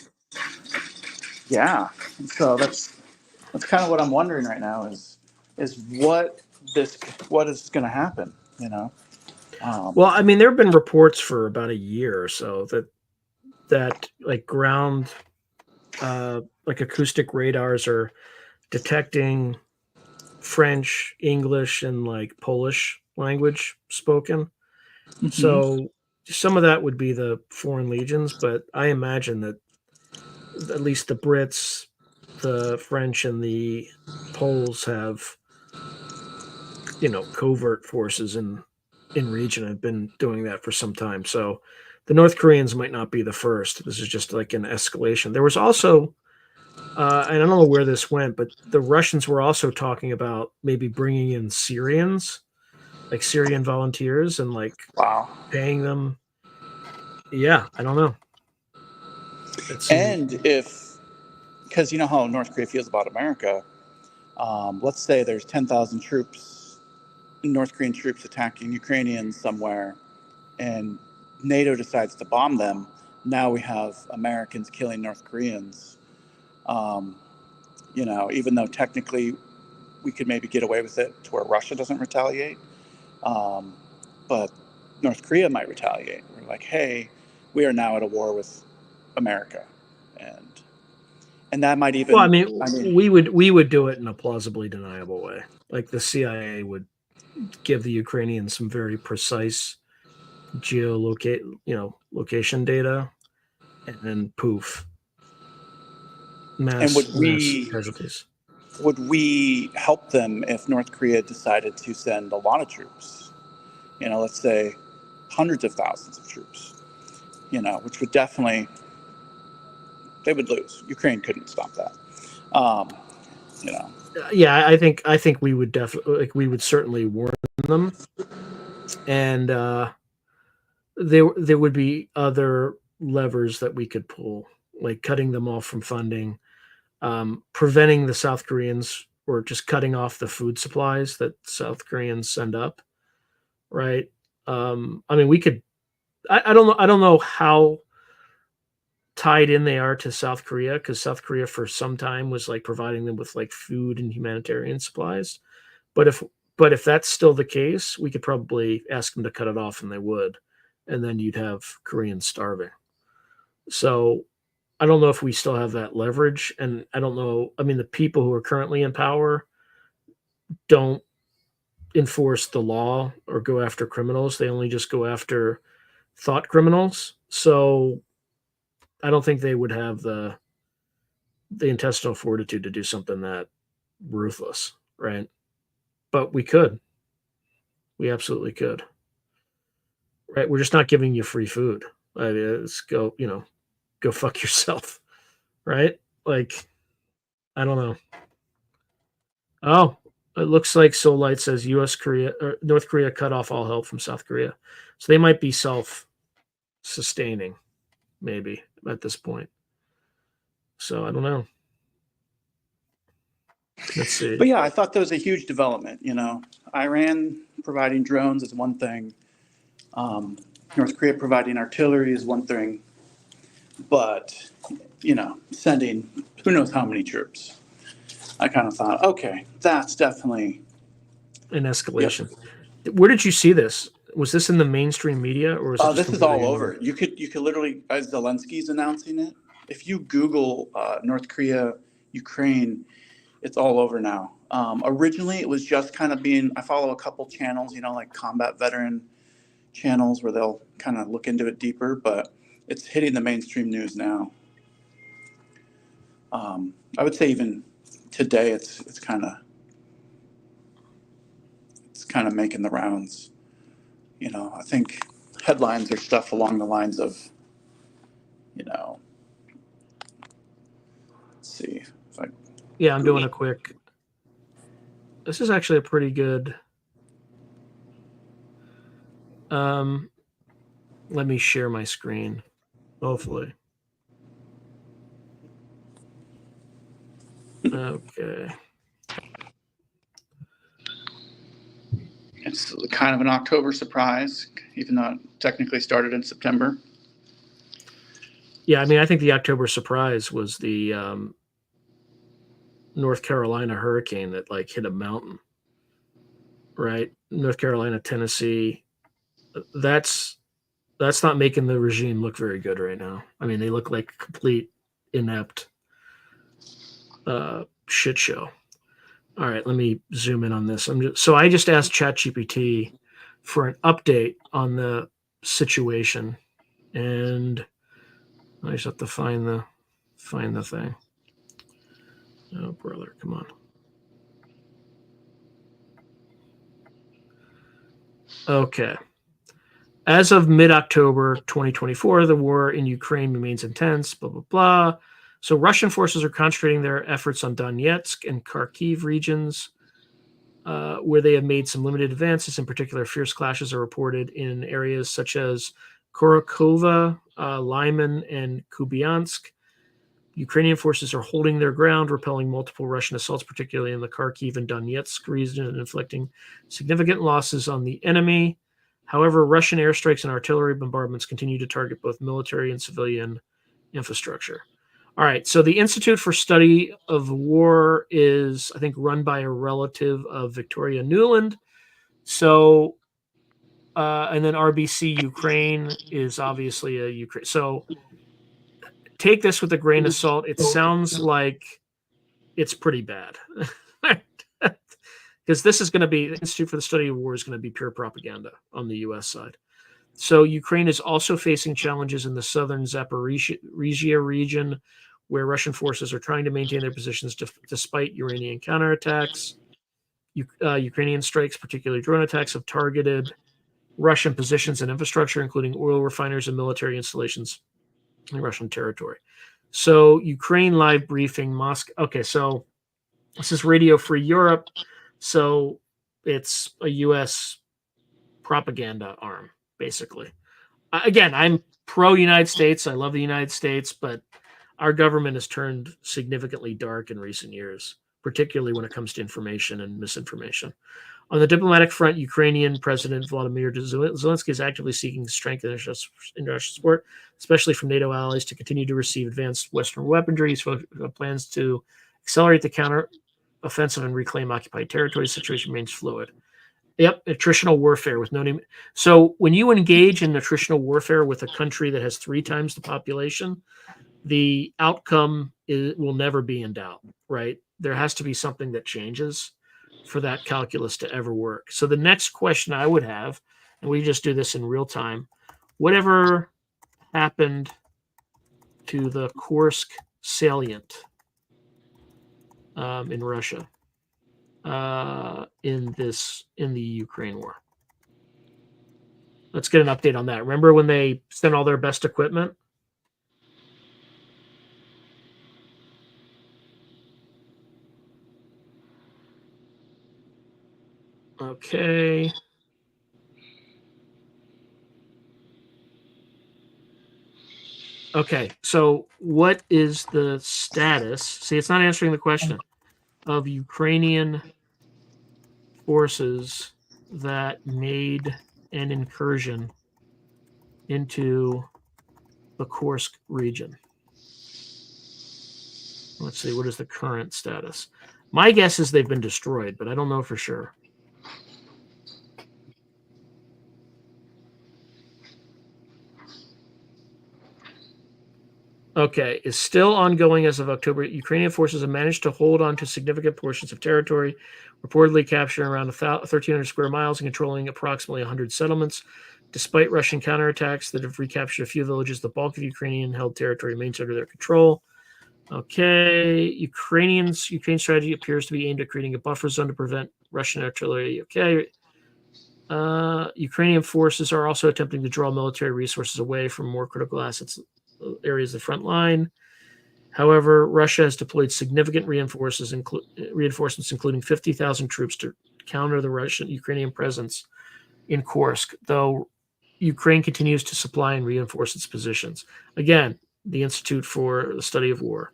yeah, so that's kind of what I'm wondering right now is what is going to happen, well, I mean, there have been reports for about a year or so that like ground like acoustic radars are detecting French, English, and like Polish language spoken. Mhm. So some of that would be the foreign legions, but I imagine that at least the Brits, the French, and the Poles have, covert forces in region and have been doing that for some time. So the North Koreans might not be the first. This is just like an escalation. There was also, and I don't know where this went, but the Russians were also talking about maybe bringing in Syrians, like Syrian volunteers, and like Wow. paying them. Yeah, I don't know. And because you know how North Korea feels about America, let's say there's 10,000 troops, North Korean troops attacking Ukrainians somewhere, and NATO decides to bomb them. Now we have Americans killing North Koreans. Even though technically we could maybe get away with it to where Russia doesn't retaliate, but North Korea might retaliate. We're like, hey, we are now at a war with America, and that might even. Well, I mean, we would do it in a plausibly deniable way. Like the CIA would give the Ukrainians some very precise location data, and then poof, mass casualties. Would we help them if North Korea decided to send a lot of troops? Let's say hundreds of thousands of troops. Which would definitely, they would lose. Ukraine couldn't stop that. Yeah, I think we would definitely, we would certainly warn them, and there would be other levers that we could pull, like cutting them off from funding, preventing the South Koreans, or just cutting off the food supplies that South Koreans send up. Right. I mean, we could. I don't know how tied in they are to South Korea, because South Korea for some time was like providing them with like food and humanitarian supplies. But if that's still the case, we could probably ask them to cut it off, and they would, and then you'd have Koreans starving. So I don't know if we still have that leverage, and I don't know. I mean, the people who are currently in power don't enforce the law or go after criminals. They only just go after thought criminals. So I don't think they would have the intestinal fortitude to do something that ruthless, right? But we could. We absolutely could. Right? We're just not giving you free food. I mean, let's go, go fuck yourself. Right? Like, I don't know. Oh, it looks like Soul Light says North Korea cut off all help from South Korea. So they might be self-sustaining, maybe, at this point. So I don't know. Let's see. But yeah, I thought that was a huge development. Iran providing drones is one thing. North Korea providing artillery is one thing. But, sending who knows how many troops. I kind of thought, okay, that's definitely an escalation. Yep. Where did you see this? Was this in the mainstream media, or was it this is all over? You could literally, as Zelensky's announcing it, if you Google North Korea, Ukraine, it's all over now. Originally, it was just kind of I follow a couple channels, like combat veteran channels where they'll kind of look into it deeper, but it's hitting the mainstream news now. I would say even today, it's kind of making the rounds. I think headlines are stuff along the lines of, let's see if I. Yeah, I'm doing a quick. This is actually a pretty good. Let me share my screen. Hopefully. Okay. It's kind of an October surprise, even though it technically started in September. Yeah, I mean, I think the October surprise was the North Carolina hurricane that like hit a mountain, right? North Carolina, Tennessee. That's not making the regime look very good right now. I mean, they look like complete inept shit show. All right, let me zoom in on this. I just asked ChatGPT for an update on the situation, and I just have to find the thing. Oh, brother, come on. Okay. As of mid-October 2024, the war in Ukraine remains intense, blah, blah, blah. So Russian forces are concentrating their efforts on Donetsk and Kharkiv regions, where they have made some limited advances. In particular, fierce clashes are reported in areas such as Khorakova, Lyman, and Kupiansk. Ukrainian forces are holding their ground, repelling multiple Russian assaults, particularly in the Kharkiv and Donetsk region, and inflicting significant losses on the enemy. However, Russian airstrikes and artillery bombardments continue to target both military and civilian infrastructure. All right, so the Institute for Study of War is, I think, run by a relative of Victoria Nuland. So, and then RBC Ukraine is obviously a Ukraine. So take this with a grain of salt. It sounds like it's pretty bad. Because this is going to be, the Institute for the Study of War is going to be pure propaganda on the U.S. side. So Ukraine is also facing challenges in the southern Zaporizhia region, where Russian forces are trying to maintain their positions despite Iranian counterattacks. Ukrainian strikes, particularly drone attacks, have targeted Russian positions and infrastructure, including oil refineries and military installations in Russian territory. So Ukraine live briefing, Moscow. Okay, so this is Radio Free Europe. So it's a U.S. propaganda arm, basically. Again, I'm pro-United States. I love the United States, but our government has turned significantly dark in recent years, particularly when it comes to information and misinformation. On the diplomatic front, Ukrainian President Volodymyr Zelensky is actively seeking to strengthen international support, especially from NATO allies, to continue to receive advanced Western weaponry. He plans to accelerate the counter-offensive and reclaim occupied territory. The situation remains fluid. Yep, attritional warfare with no name. So when you engage in attritional warfare with a country that has 3 times the population, the outcome will never be in doubt, right? There has to be something that changes for that calculus to ever work. So the next question I would have, and we just do this in real time, whatever happened to the Kursk salient in Russia in the Ukraine war? Let's get an update on that. Remember when they sent all their best equipment? Okay. Okay, so what is the status? See, it's not answering the question of Ukrainian forces that made an incursion into the Kursk region. Let's see, what is the current status? My guess is they've been destroyed, but I don't know for sure. Okay, is still ongoing as of October. Ukrainian forces have managed to hold on to significant portions of territory, reportedly capturing around 1,300 square miles and controlling approximately 100 settlements. Despite Russian counterattacks that have recaptured a few villages, the bulk of Ukrainian-held territory remains under their control. Okay, Ukraine's strategy appears to be aimed at creating a buffer zone to prevent Russian artillery. Okay. Ukrainian forces are also attempting to draw military resources away from more critical assets areas of the front line. However, Russia has deployed significant reinforcements, including 50,000 troops, to counter the Russian-Ukrainian presence in Kursk, though Ukraine continues to supply and reinforce its positions. Again, the Institute for the Study of War.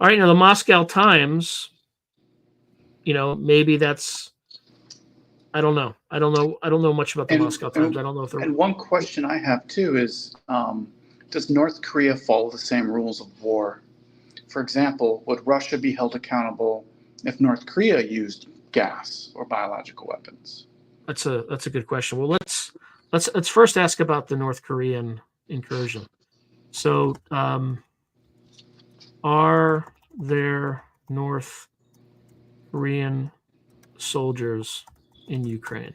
All right, now the Moscow Times, maybe that's, I don't know. I don't know much about the Moscow Times. I don't know if they're... And one question I have too is, does North Korea follow the same rules of war? For example, would Russia be held accountable if North Korea used gas or biological weapons? That's a good question. Well, let's first ask about the North Korean incursion. So, are there North Korean soldiers in Ukraine?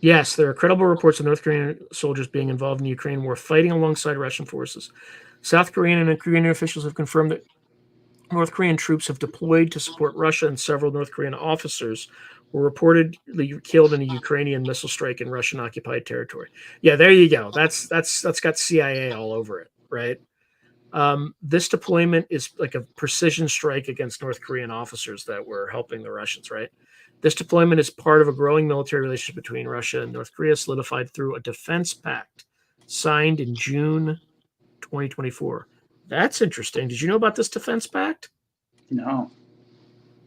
Yes, there are credible reports of North Korean soldiers being involved in the Ukraine war, fighting alongside Russian forces. South Korean and Korean officials have confirmed that North Korean troops have deployed to support Russia, and several North Korean officers were reportedly killed in a Ukrainian missile strike in Russian-occupied territory. Yeah, there you go. That's got CIA all over it, right? This deployment is like a precision strike against North Korean officers that were helping the Russians, right? This deployment is part of a growing military relationship between Russia and North Korea, solidified through a defense pact signed in June 2024. That's interesting. Did you know about this defense pact? No.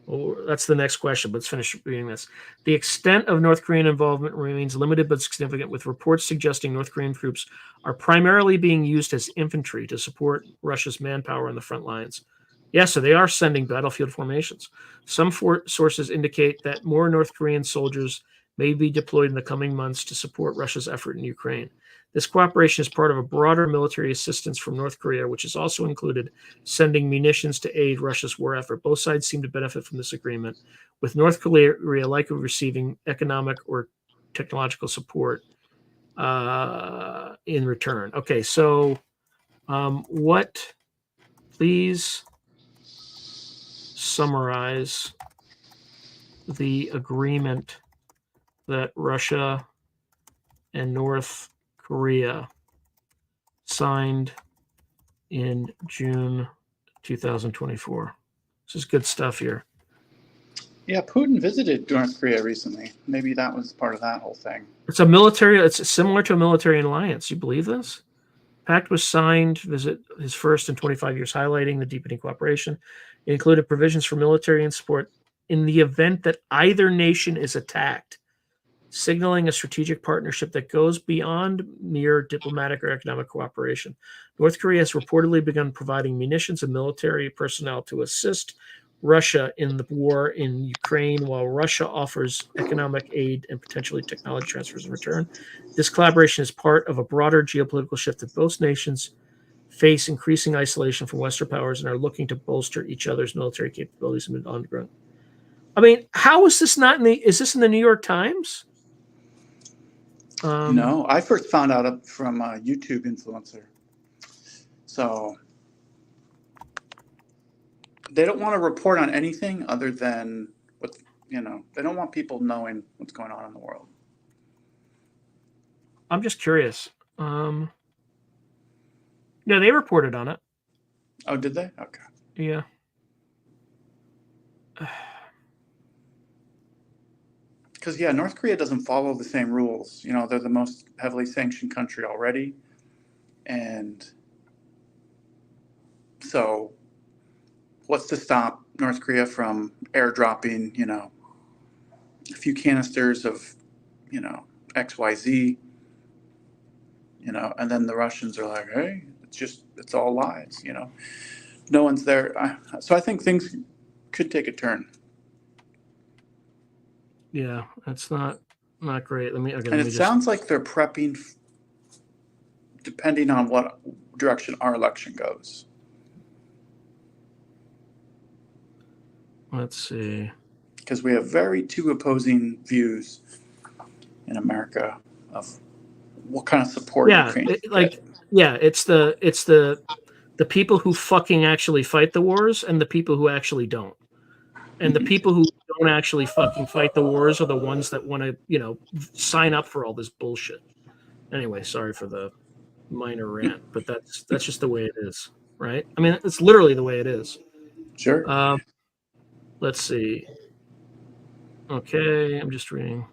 Well, that's the next question, but let's finish reading this. The extent of North Korean involvement remains limited but significant, with reports suggesting North Korean troops are primarily being used as infantry to support Russia's manpower on the front lines. Yeah, so they are sending battlefield formations. Some sources indicate that more North Korean soldiers may be deployed in the coming months to support Russia's effort in Ukraine. This cooperation is part of a broader military assistance from North Korea, which has also included sending munitions to aid Russia's war effort. Both sides seem to benefit from this agreement, with North Korea likely receiving economic or technological support in return. Okay, so please summarize the agreement that Russia and North Korea signed in June 2024. This is good stuff here. Yeah, Putin visited North Korea recently. Maybe that was part of that whole thing. It's similar to a military alliance. You believe this? Pact was signed, visit his first in 25 years, highlighting the deepening cooperation. It included provisions for military and support in the event that either nation is attacked, signaling a strategic partnership that goes beyond mere diplomatic or economic cooperation. North Korea has reportedly begun providing munitions and military personnel to assist Russia in the war in Ukraine, while Russia offers economic aid and potentially technology transfers in return. This collaboration is part of a broader geopolitical shift that both nations face increasing isolation from Western powers and are looking to bolster each other's military capabilities on the ground. I mean, how is this not is this in the New York Times? No, I first found out from a YouTube influencer. So they don't want to report on anything other than what, they don't want people knowing what's going on in the world. I'm just curious. No, they reported on it. Oh, did they? Okay. Yeah. Because, North Korea doesn't follow the same rules. They're the most heavily sanctioned country already. And so what's to stop North Korea from airdropping, a few canisters of, XYZ, and then the Russians are like, hey, it's all lies, No one's there. So I think things could take a turn. Yeah, that's not great. Sounds like they're prepping depending on what direction our election goes. Let's see. Because we have two opposing views in America of what kind of support Ukraine it's the people who fucking actually fight the wars and the people who actually don't. And the people who don't actually fucking fight the wars are the ones that want to, sign up for all this bullshit. Anyway, sorry for the minor rant, but that's just the way it is, right? I mean, it's literally the way it is. Sure. Let's see. Okay, I'm just reading.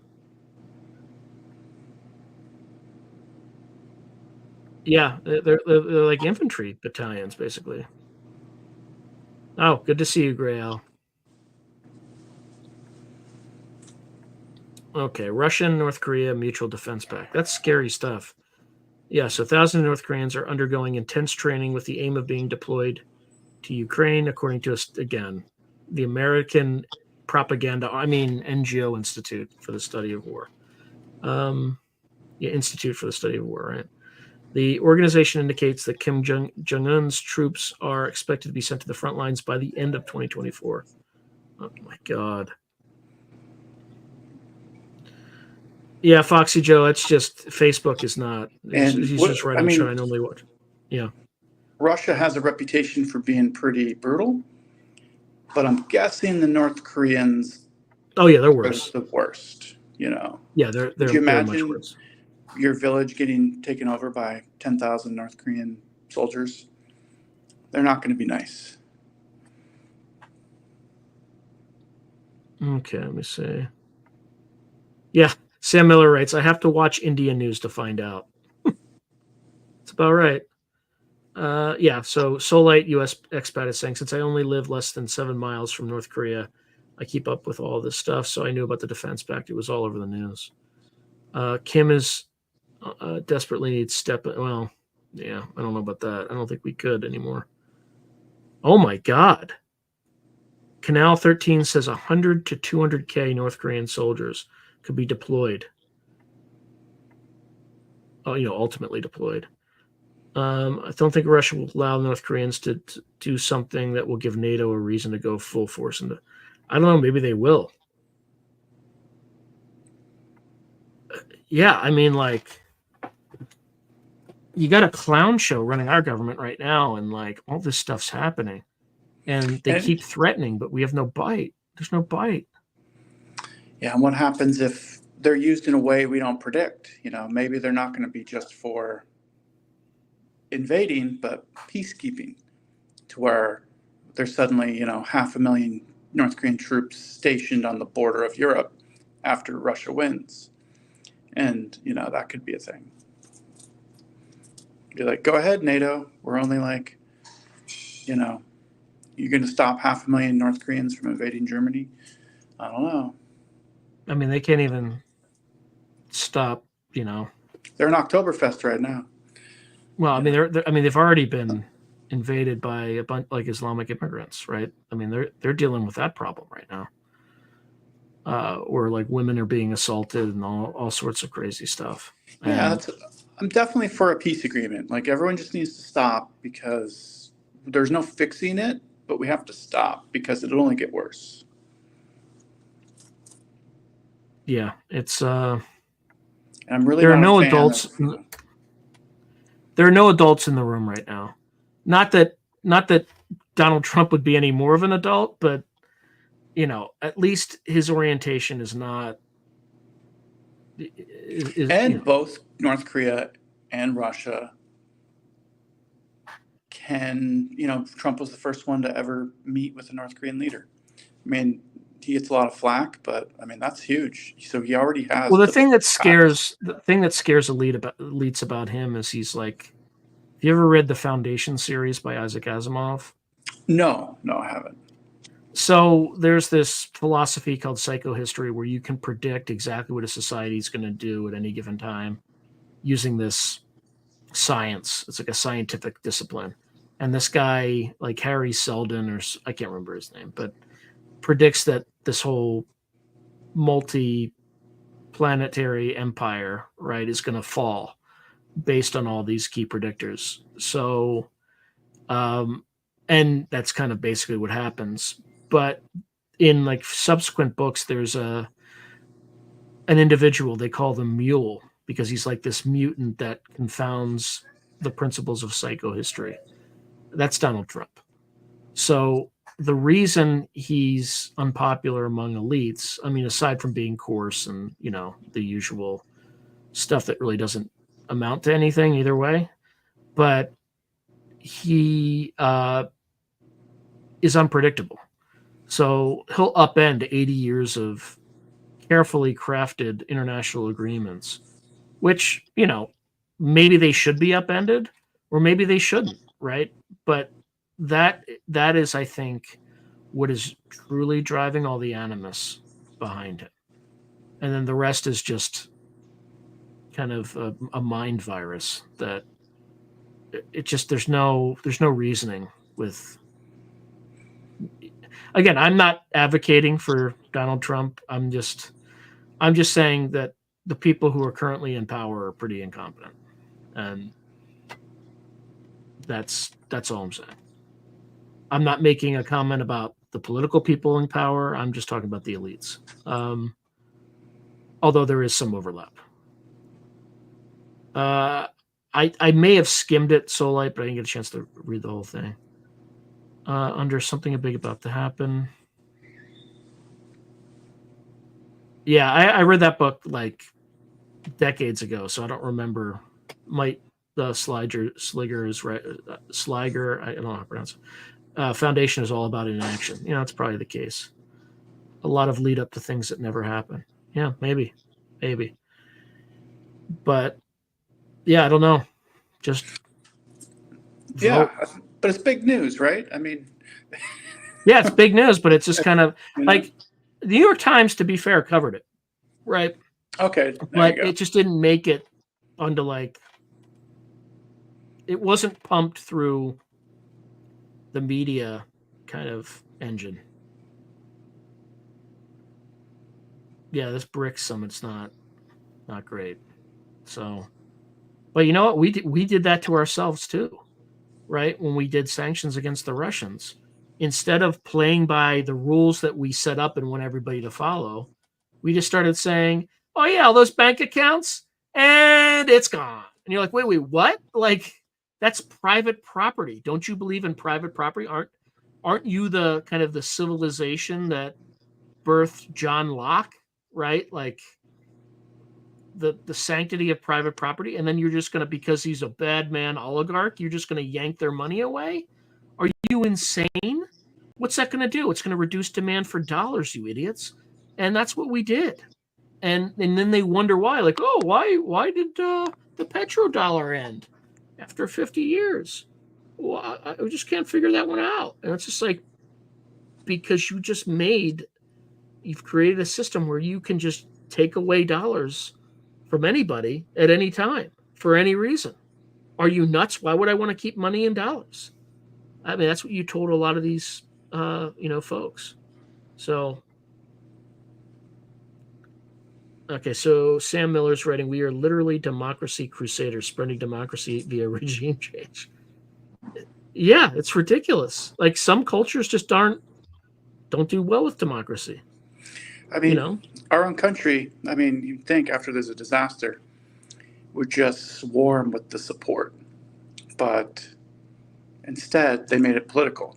Yeah, they're like infantry battalions, basically. Oh, good to see you, Gray Al. Okay, Russia and North Korea Mutual Defense Pact. That's scary stuff. Yeah, so thousands of North Koreans are undergoing intense training with the aim of being deployed to Ukraine, according to, again, the American NGO Institute for the Study of War. Institute for the Study of War, right? The organization indicates that Kim Jong-un's troops are expected to be sent to the front lines by the end of 2024. Oh, my God. Yeah, Foxy Joe. It's just Facebook is not. And He's just I writing shit I mean, normally watch. Yeah. Russia has a reputation for being pretty brutal, but I'm guessing the North Koreans Oh yeah, they're are worse. the worst. You know, Yeah, would you they're much imagine worse. your village getting taken over by 10,000 North Korean soldiers? They're not going to be nice. Okay, let me see. Yeah, Sam Miller writes, I have to watch Indian news to find out. It's about right. Yeah, so Solite US expat is saying, since I only live less than 7 miles from North Korea, I keep up with all this stuff. So I knew about the defense pact. It was all over the news. Kim is desperately needs step. Well, yeah, I don't know about that. I don't think we could anymore. Oh my God. Canal 13 says 100 to 200K North Korean soldiers could be deployed. Oh, ultimately deployed. I don't think Russia will allow North Koreans to do something that will give NATO a reason to go full force into. I don't know. Maybe they will. Yeah, I mean, like, you got a clown show running our government right now, and like all this stuff's happening, and they keep threatening, but we have no bite. There's no bite. Yeah, and what happens if they're used in a way we don't predict? Maybe they're not going to be just for invading, but peacekeeping, to where there's suddenly, 500,000 North Korean troops stationed on the border of Europe after Russia wins. And, that could be a thing. Be like, go ahead, NATO. We're only like, you're going to stop 500,000 North Koreans from invading Germany? I don't know. I mean, they can't even stop, They're in Oktoberfest right now. Well, I mean, they've already been invaded by a bunch like Islamic immigrants, right? I mean, they're dealing with that problem right now, where like women are being assaulted and all sorts of crazy stuff. Yeah, I'm definitely for a peace agreement. Like, everyone just needs to stop, because there's no fixing it, but we have to stop because it'll only get worse. Yeah, it's. And I'm really there are not no a fan adults. of, There are no adults in the room right now. Not that Donald Trump would be any more of an adult, but at least his orientation is not. And both North Korea and Russia can, Trump was the first one to ever meet with a North Korean leader. I mean, he gets a lot of flack, but I mean, that's huge. So he already has. Well, the thing that scares elites about him is he's like. Have you ever read the Foundation series by Isaac Asimov? No, I haven't. So there's this philosophy called psychohistory where you can predict exactly what a society is going to do at any given time using this science. It's like a scientific discipline. And this guy, like Harry Seldon, or I can't remember his name, but predicts that this whole multi-planetary empire, right, is going to fall based on all these key predictors. So, and that's kind of basically what happens. But in like subsequent books, there's an individual, they call them Mule, because he's like this mutant that confounds the principles of psychohistory. That's Donald Trump. So the reason he's unpopular among elites, I mean, aside from being coarse and, the usual stuff that really doesn't amount to anything either way, but he is unpredictable. So he'll upend 80 years of carefully crafted international agreements, which, maybe they should be upended or maybe they shouldn't, right? But that is, I think, what is truly driving all the animus behind him. And then the rest is just kind of a mind virus that it just there's no reasoning with. Again, I'm not advocating for Donald Trump. I'm just saying that the people who are currently in power are pretty incompetent, and that's all I'm saying. I'm not making a comment about the political people in power. I'm just talking about the elites. although there is some overlap. I may have skimmed it so light, but I didn't get a chance to read the whole thing. Under something big about to happen. Yeah, I read that book like decades ago, so I don't remember. The Sliger is right. Sliger, I don't know how to pronounce it. Foundation is all about inaction. It's probably the case. A lot of lead up to things that never happen. Yeah, maybe. But yeah, I don't know. Just vote. But it's big news, right? I mean, yeah, it's big news, but it's just kind of like the New York Times, to be fair, covered it, right? Okay, but it just didn't make it onto like. It wasn't pumped through the media kind of engine. Yeah, this BRICS summit's not great. So, but you know what? We did that to ourselves too, right? When we did sanctions against the Russians, instead of playing by the rules that we set up and want everybody to follow, we just started saying, "Oh yeah, all those bank accounts, and it's gone." And you're like, "Wait, what?" Like, that's private property. Don't you believe in private property? Aren't you the kind of the civilization that birthed John Locke, right? Like the sanctity of private property, and then you're just going to, because he's a bad man oligarch, you're just going to yank their money away? Are you insane? What's that going to do? It's going to reduce demand for dollars, you idiots. And that's what we did. And then they wonder why, like, oh, why did the petrodollar end after 50 years? Well, I just can't figure that one out. And it's just like, because you've created a system where you can just take away dollars from anybody at any time for any reason. Are you nuts? Why would I want to keep money in dollars? I mean, that's what you told a lot of these, folks. So, okay, so Sam Miller's writing, "We are literally democracy crusaders spreading democracy via regime change." Yeah, it's ridiculous. Like, some cultures just don't do well with democracy. I mean, our own country, I mean, you'd think after there's a disaster, would just swarm with the support. But instead, they made it political.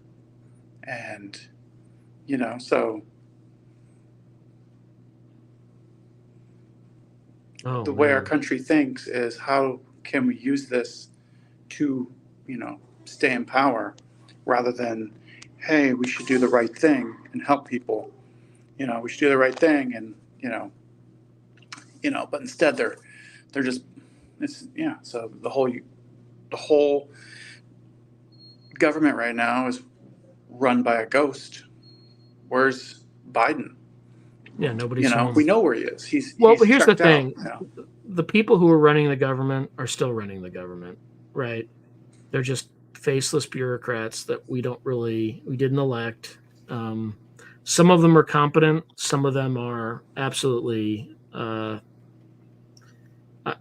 And, so the way our country thinks is, how can we use this to, stay in power, rather than, hey, we should do the right thing and help people. We should do the right thing, and but instead they're just, so the whole government right now is run by a ghost. Where's Biden? Yeah, nobody's we know where he is. He's here's the thing. Out, The people who are running the government are still running the government, right? They're just faceless bureaucrats that we didn't elect. Some of them are competent. Some of them are absolutely. I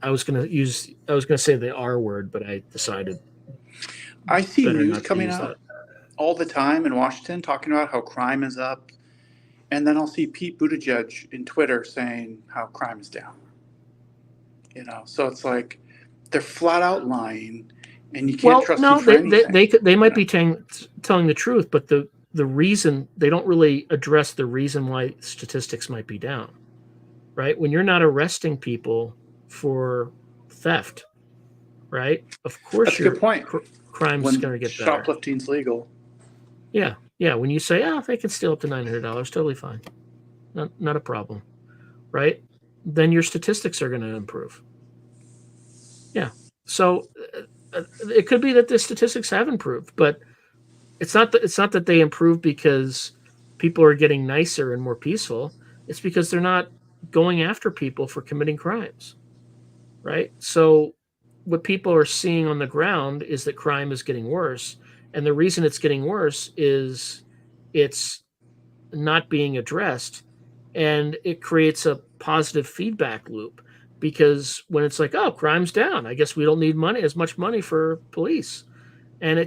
was going to say the R word, but I decided. I see news coming out all the time in Washington talking about how crime is up, and then I'll see Pete Buttigieg in Twitter saying how crime is down. So it's like they're flat out lying, and you can't trust them for anything. They might be telling the truth, but the reason, they don't really address the reason why statistics might be down, right? When you're not arresting people for theft, right? Of course, that's a good point. Crime's going to get better. Shoplifting's legal. Yeah. When you say, they can steal up to $900, totally fine, not a problem, right? Then your statistics are going to improve. Yeah. So it could be that the statistics have improved, but it's not that they improve because people are getting nicer and more peaceful. It's because they're not going after people for committing crimes, right? So what people are seeing on the ground is that crime is getting worse, and the reason it's getting worse is it's not being addressed, and it creates a positive feedback loop, because when it's like, oh, crime's down, I guess we don't need as much money for police. And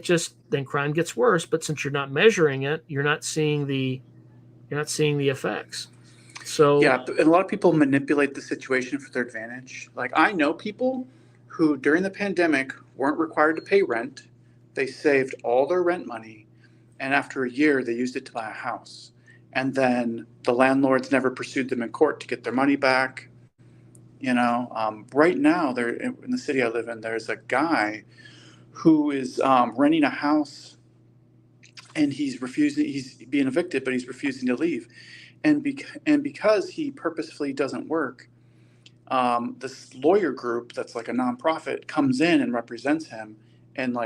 then crime gets worse. But since you're not measuring it, you're not seeing the effects. So Yeah, and a lot of people manipulate the situation for their advantage. Like I know people who during the pandemic weren't required to pay rent. They saved all their rent money, and after a year they used it to buy a house. And then the landlords never pursued them in court to get their money back. Right now, there in the city I live in, there's a guy who is renting a house, and he's refusing. He's being evicted, but he's refusing to leave. And because he purposefully doesn't work, this lawyer group that's like a nonprofit comes in and represents him, and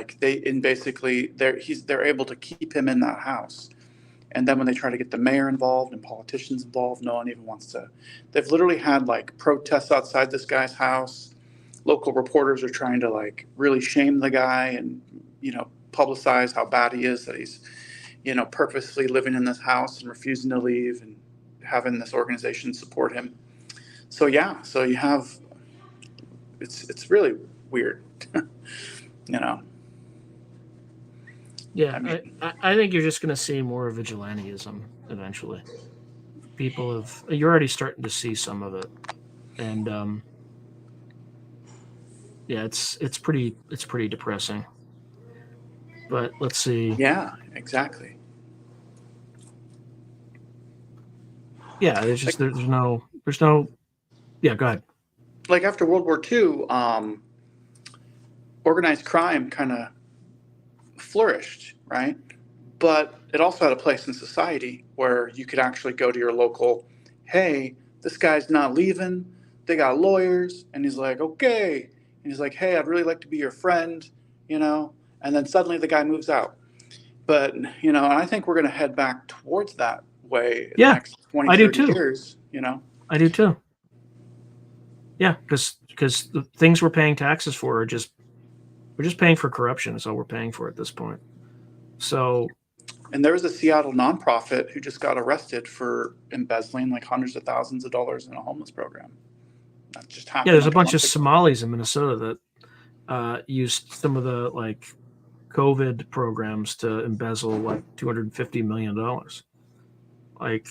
basically they're able to keep him in that house. And then when they try to get the mayor involved and politicians involved, no one even wants to. They've literally had like protests outside this guy's house. Local reporters are trying to like really shame the guy and publicize how bad he is, that he's purposely living in this house and refusing to leave, and having this organization support him. So yeah, so you have it's really weird. you know. yeah, I mean, I think you're just going to see more vigilantism eventually. You're already starting to see some of it, and yeah, it's pretty depressing. But let's see. yeah, exactly. Yeah, there's just there's no. Yeah, go ahead. Like after World War II, organized crime kind of flourished, right? But it also had a place in society where you could actually go to your local, hey, this guy's not leaving. They got lawyers. And he's like, okay. And he's like, hey, I'd really like to be your friend, And then suddenly the guy moves out. But, and I think we're going to head back towards that way in the next 20, I 30 do too. years, I do too. Yeah, because the things we're paying taxes for we're just paying for corruption is all we're paying for at this point. So, and there was a Seattle nonprofit who just got arrested for embezzling like hundreds of thousands of dollars in a homeless program. That just happened. Yeah, there's a bunch of Somalis in Minnesota that used some of the like COVID programs to embezzle like $250 million. Like,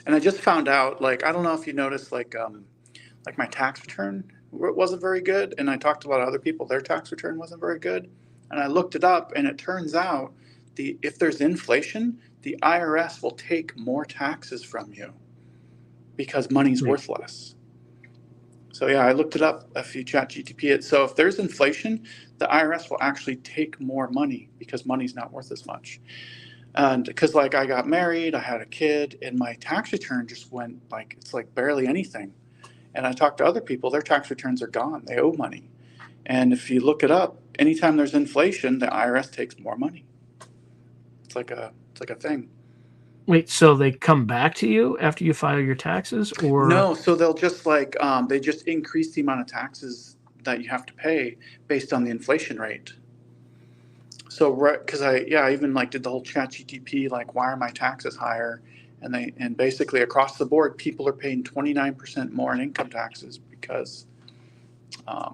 and I just found out, like, I don't know if you noticed, like my tax return wasn't very good, and I talked to a lot of other people, their tax return wasn't very good, and I looked it up, and it turns out if there's inflation, the IRS will take more taxes from you because money's worth less. So yeah, I looked it up if you chat GTP it. So if there's inflation, the IRS will actually take more money because money's not worth as much. And because like I got married, I had a kid, and my tax return just went it's like barely anything. And I talked to other people, their tax returns are gone. They owe money. And if you look it up, anytime there's inflation, the IRS takes more money. It's like a thing. Wait, so they come back to you after you file your taxes, or no? So they'll just they just increase the amount of taxes that you have to pay based on the inflation rate. So because I even did the whole chat GTP, why are my taxes higher? And basically across the board, people are paying 29% more in income taxes because,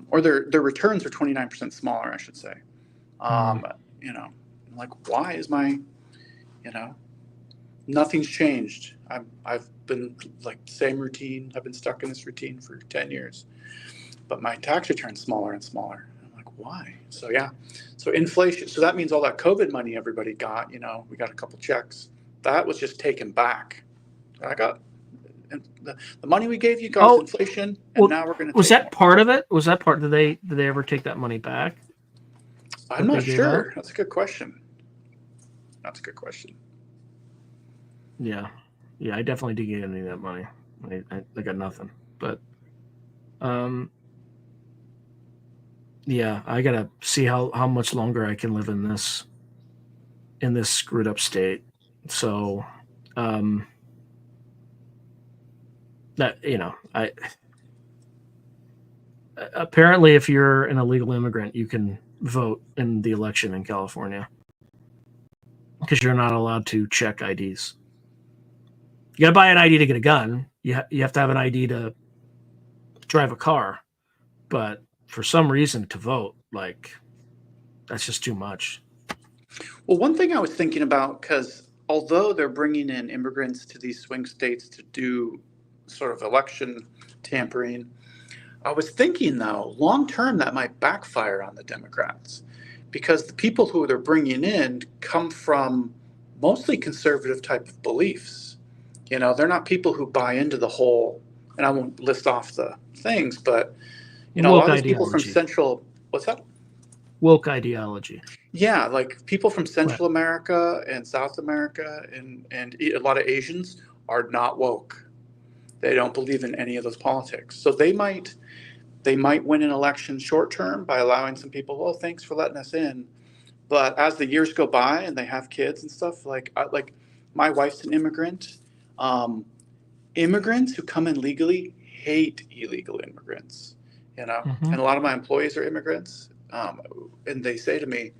or their returns are 29% smaller, I should say. Why is my, nothing's changed. I've been same routine. I've been stuck in this routine for 10 years, but my tax return's smaller and smaller. Why? So yeah, so inflation. So that means all that COVID money everybody got. We got a couple checks. That was just taken back. I got the money we gave you caused inflation, and now we're going to. Was that part of it? Was that part? Did they ever take that money back? I'm not sure. That's a good question. Yeah, I definitely did get any of that money. I got nothing, but yeah, I gotta see how much longer I can live in this screwed up state. So, that I apparently if you're an illegal immigrant, you can vote in the election in California because you're not allowed to check IDs. You gotta buy an ID to get a gun. You have to have an ID to drive a car, but for some reason to vote, that's just too much. Well, one thing I was thinking about, because although they're bringing in immigrants to these swing states to do sort of election tampering, I was thinking, though, long term, that might backfire on the Democrats because the people who they're bringing in come from mostly conservative type of beliefs. You know, they're not people who buy into the whole, and I won't list off the things, but, you know, a Woke lot of these people from ideology. Central, what's that? Woke ideology. Yeah, like people from Right. Central America and South America and a lot of Asians are not woke. They don't believe in any of those politics. So they might win an election short term by allowing some people, well, thanks for letting us in. But as the years go by and they have kids and stuff, like my wife's an immigrant. Immigrants who come in legally hate illegal immigrants, you know. Mhm. And a lot of my employees are immigrants, and they say to me,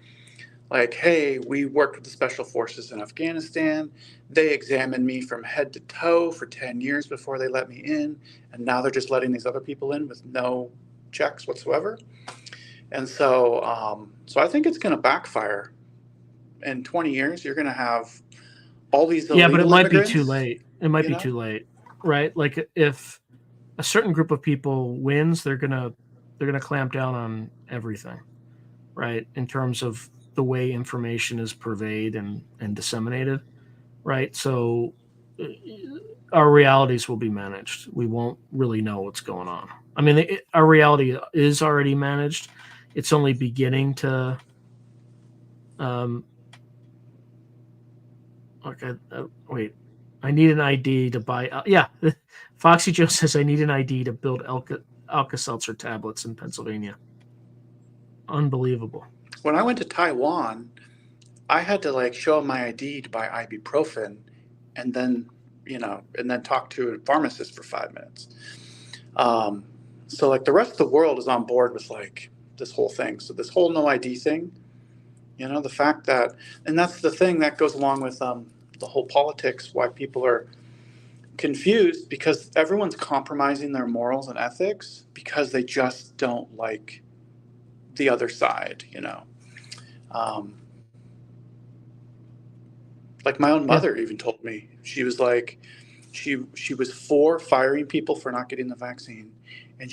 like, hey, we worked with the special forces in Afghanistan. They examined me from head to toe for 10 years before they let me in. And now they're just letting these other people in with no checks whatsoever. And so, so I think it's going to backfire. In 20 years, you're going to have all these illegal Yeah, but it might be immigrants. too late. It might you be know? too late, right? Like if a certain group of people wins, they're gonna clamp down on everything, right? In terms of the way information is purveyed and disseminated, right? So our realities will be managed. We won't really know what's going on. I mean, our reality is already managed. It's only beginning to. Okay, wait. I need an ID to buy. Yeah, Foxy Joe says I need an ID to build Alka-Seltzer tablets in Pennsylvania. Unbelievable. When I went to Taiwan, I had to like show my ID to buy ibuprofen, and then talk to a pharmacist for 5 minutes. So like the rest of the world is on board with like this whole thing. So this whole no ID thing, you know, the fact that, and that's the thing that goes along with the whole politics, why people are confused, because everyone's compromising their morals and ethics because they just don't like the other side, you know. Like my own mother even told me, she was like, she was for firing people for not getting the vaccine, and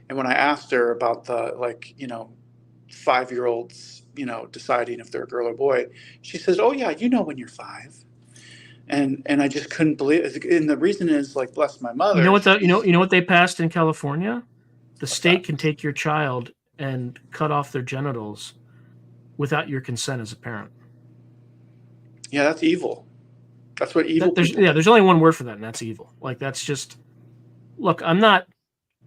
and when I asked her about the 5-year-olds, you know, deciding if they're a girl or boy, she says, "Oh yeah, you know when you're 5." And I just couldn't believe it. And the reason is, like, bless my mother. You know what you know what they passed in California? The state that? can take your child and cut off their genitals without your consent as a parent. Yeah, that's evil. That's what evil. There's only one word for that, and that's evil. Like that's just. Look, I'm not.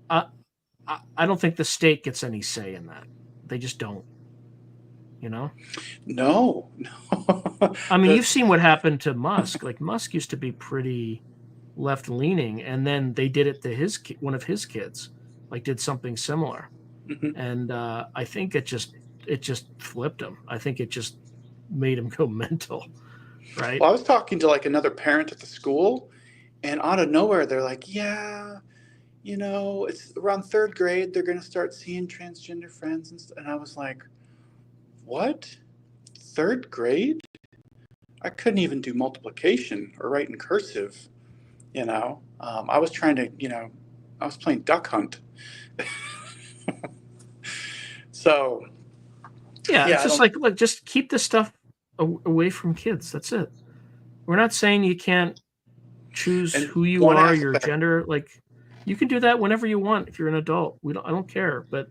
I don't think the state gets any say in that. They just don't. You know? No. I mean, you've seen what happened to Musk. Like Musk used to be pretty left-leaning, and then they did it to one of his kids. Like did something similar, and I think it just flipped him. I think it just made him go mental. Right. Well, I was talking to like another parent at the school, and out of nowhere, they're like, "Yeah, you know, it's around 3rd grade. They're going to start seeing transgender friends." And I was like, "What? 3rd grade? I couldn't even do multiplication or write in cursive. You know, I was trying to, I was playing duck hunt." So, yeah, it's just like, look, just keep this stuff away from kids. That's it. We're not saying you can't choose who you are, your gender. Like, you can do that whenever you want if you're an adult. I don't care, but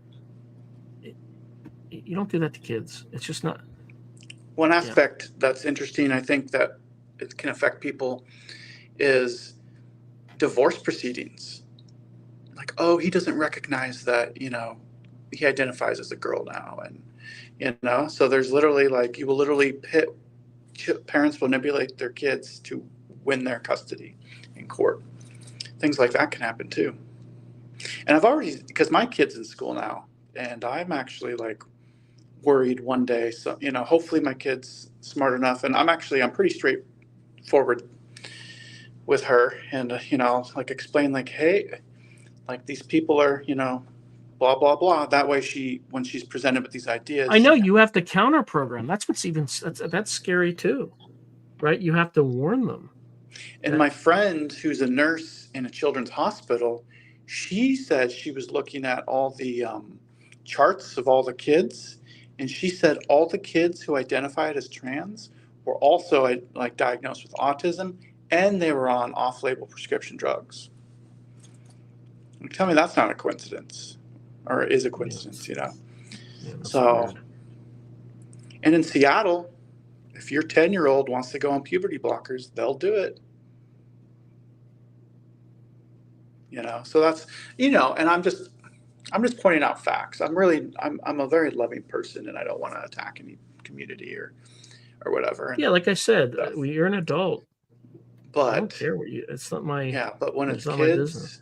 you don't do that to kids. It's just not. One aspect that's interesting, I think, that it can affect people is divorce proceedings. Like, oh, he doesn't recognize that, you know, he identifies as a girl now. And, you know, so there's literally like, you will literally parents will manipulate their kids to win their custody in court. Things like that can happen too. And I've already, because my kid's in school now, and I'm actually like worried one day. So, you know, hopefully my kid's smart enough, and I'm pretty straightforward with her, and you know, like explain like, hey, like these people are, you know, blah blah blah. That way, when she's presented with these ideas, I know you have to counter program. That's what's even that's scary too. right? You have to warn them. And my friend, who's a nurse in a children's hospital, she said she was looking at all the charts of all the kids, and she said all the kids who identified as trans were also like diagnosed with autism, and they were on off-label prescription drugs. Tell me that's not a coincidence, or is a coincidence, you know? Yeah, that's So, weird. and in Seattle, if your 10-year-old wants to go on puberty blockers, they'll do it. You know, so that's, you know, and I'm just pointing out facts. I'm a very loving person, and I don't want to attack any community or whatever. Yeah, like I said, you're an adult. But I don't care what you. It's not my. Yeah, but when it's not my business. kids,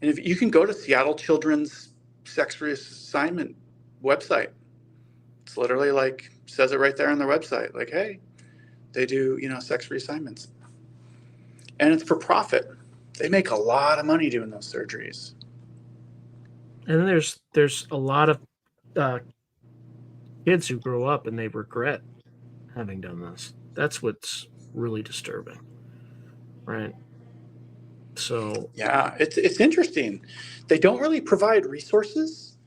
and if you can go to Seattle Children's Sex Reassignment website, it's literally like says it right there on their website. Like, hey, they do, you know, sex reassignments, and it's for profit. They make a lot of money doing those surgeries. And then there's a lot of kids who grow up and they regret having done this. That's what's really disturbing, right? So yeah, it's interesting. They don't really provide resources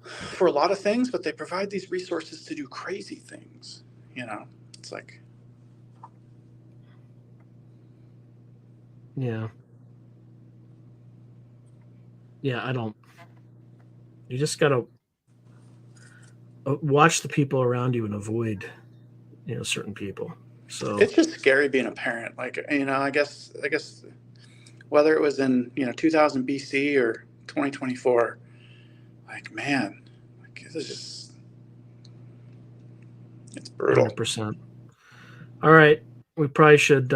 for a lot of things, but they provide these resources to do crazy things. You know, it's like, yeah, I don't. You just gotta watch the people around you and avoid, you know, certain people. So it's just scary being a parent. Like, you know, I guess whether it was in, you know, 2000 BC or 2024, like, man, like, this is just, it's brutal. 100%. All right, we probably should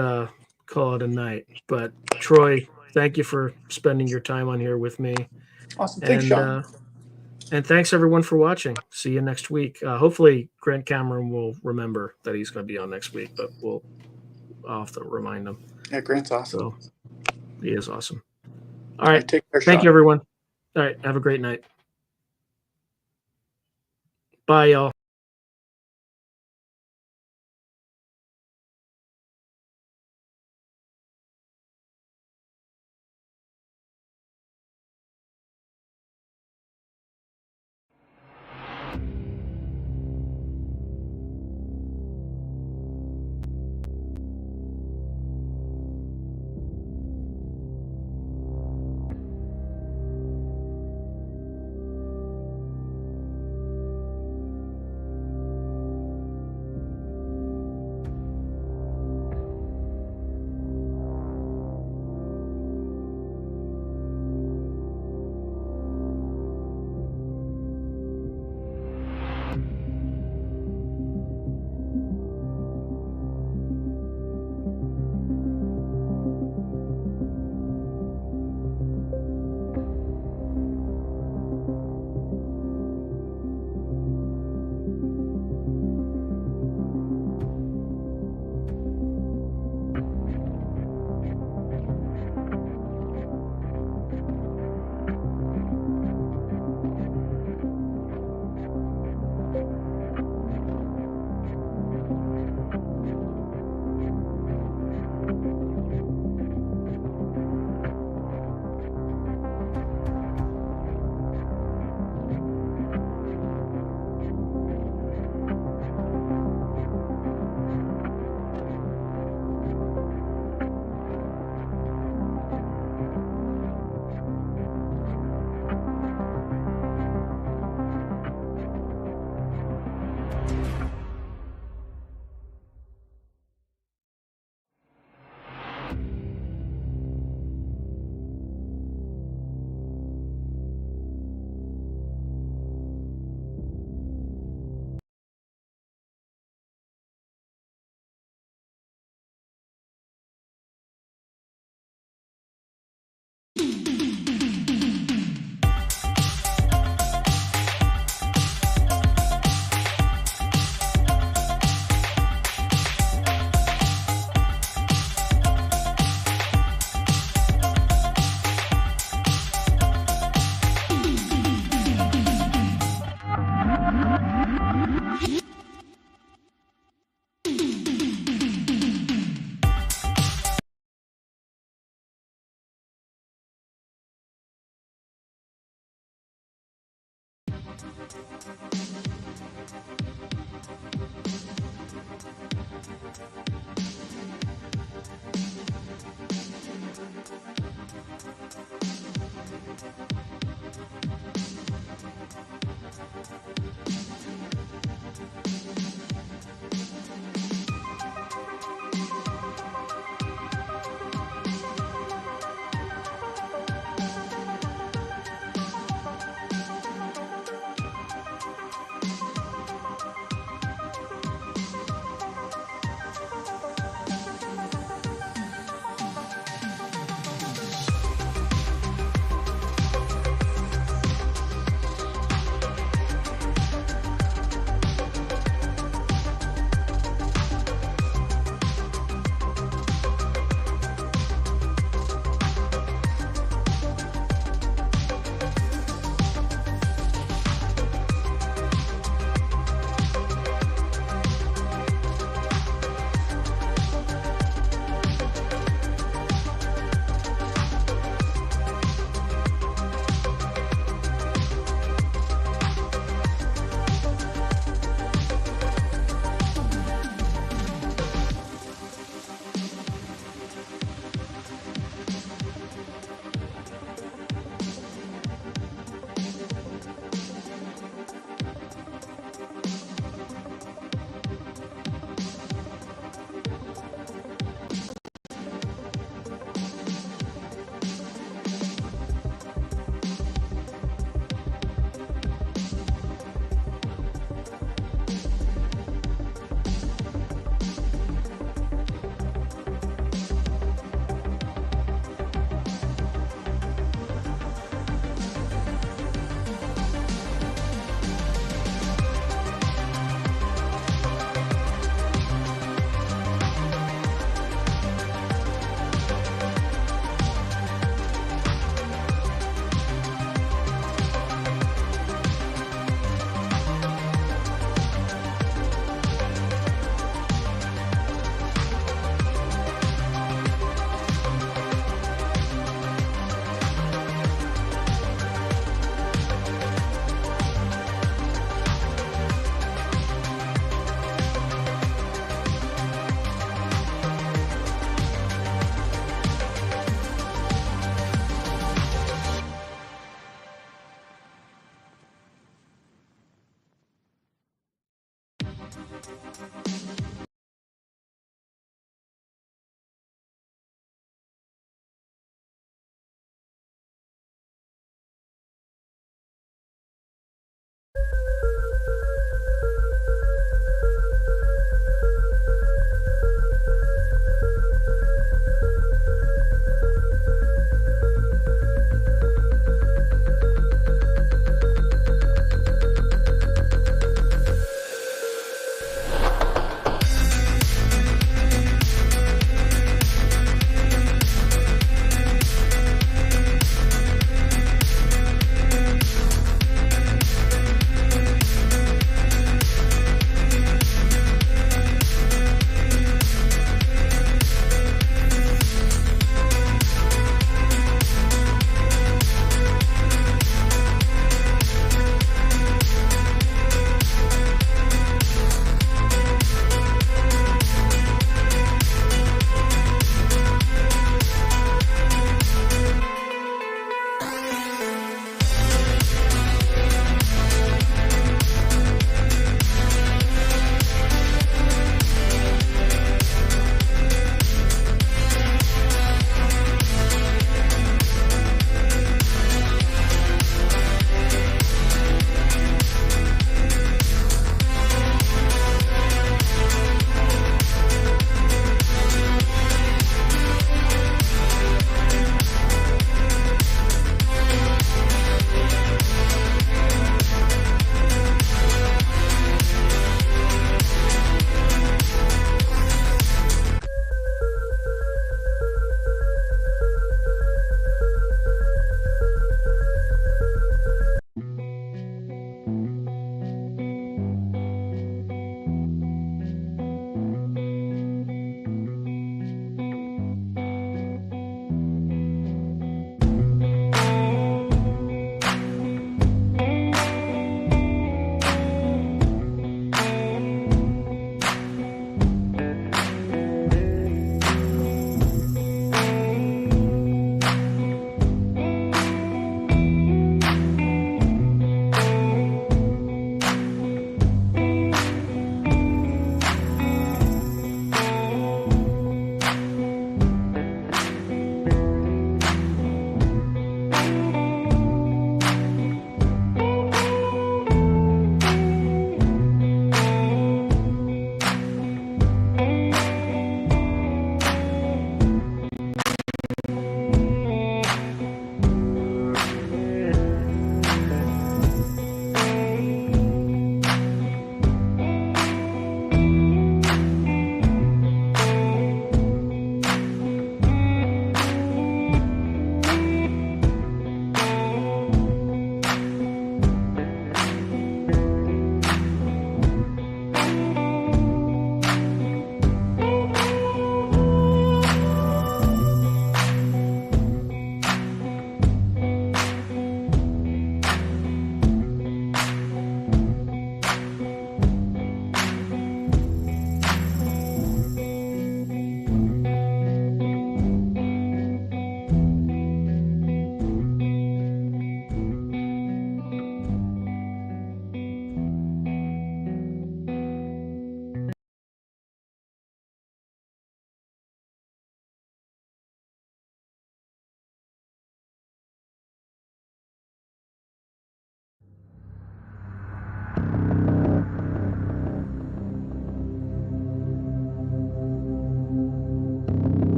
call it a night. But Troy, thank you for spending your time on here with me. Awesome. Thanks, Sean. And thanks everyone for watching. See you next week. Hopefully Grant Cameron will remember that he's going to be on next week, but I'll have to remind him. Yeah, Grant's awesome. So he is awesome. All right. Take care, Thank Sean. you, everyone. All right. Have a great night. Bye, y'all.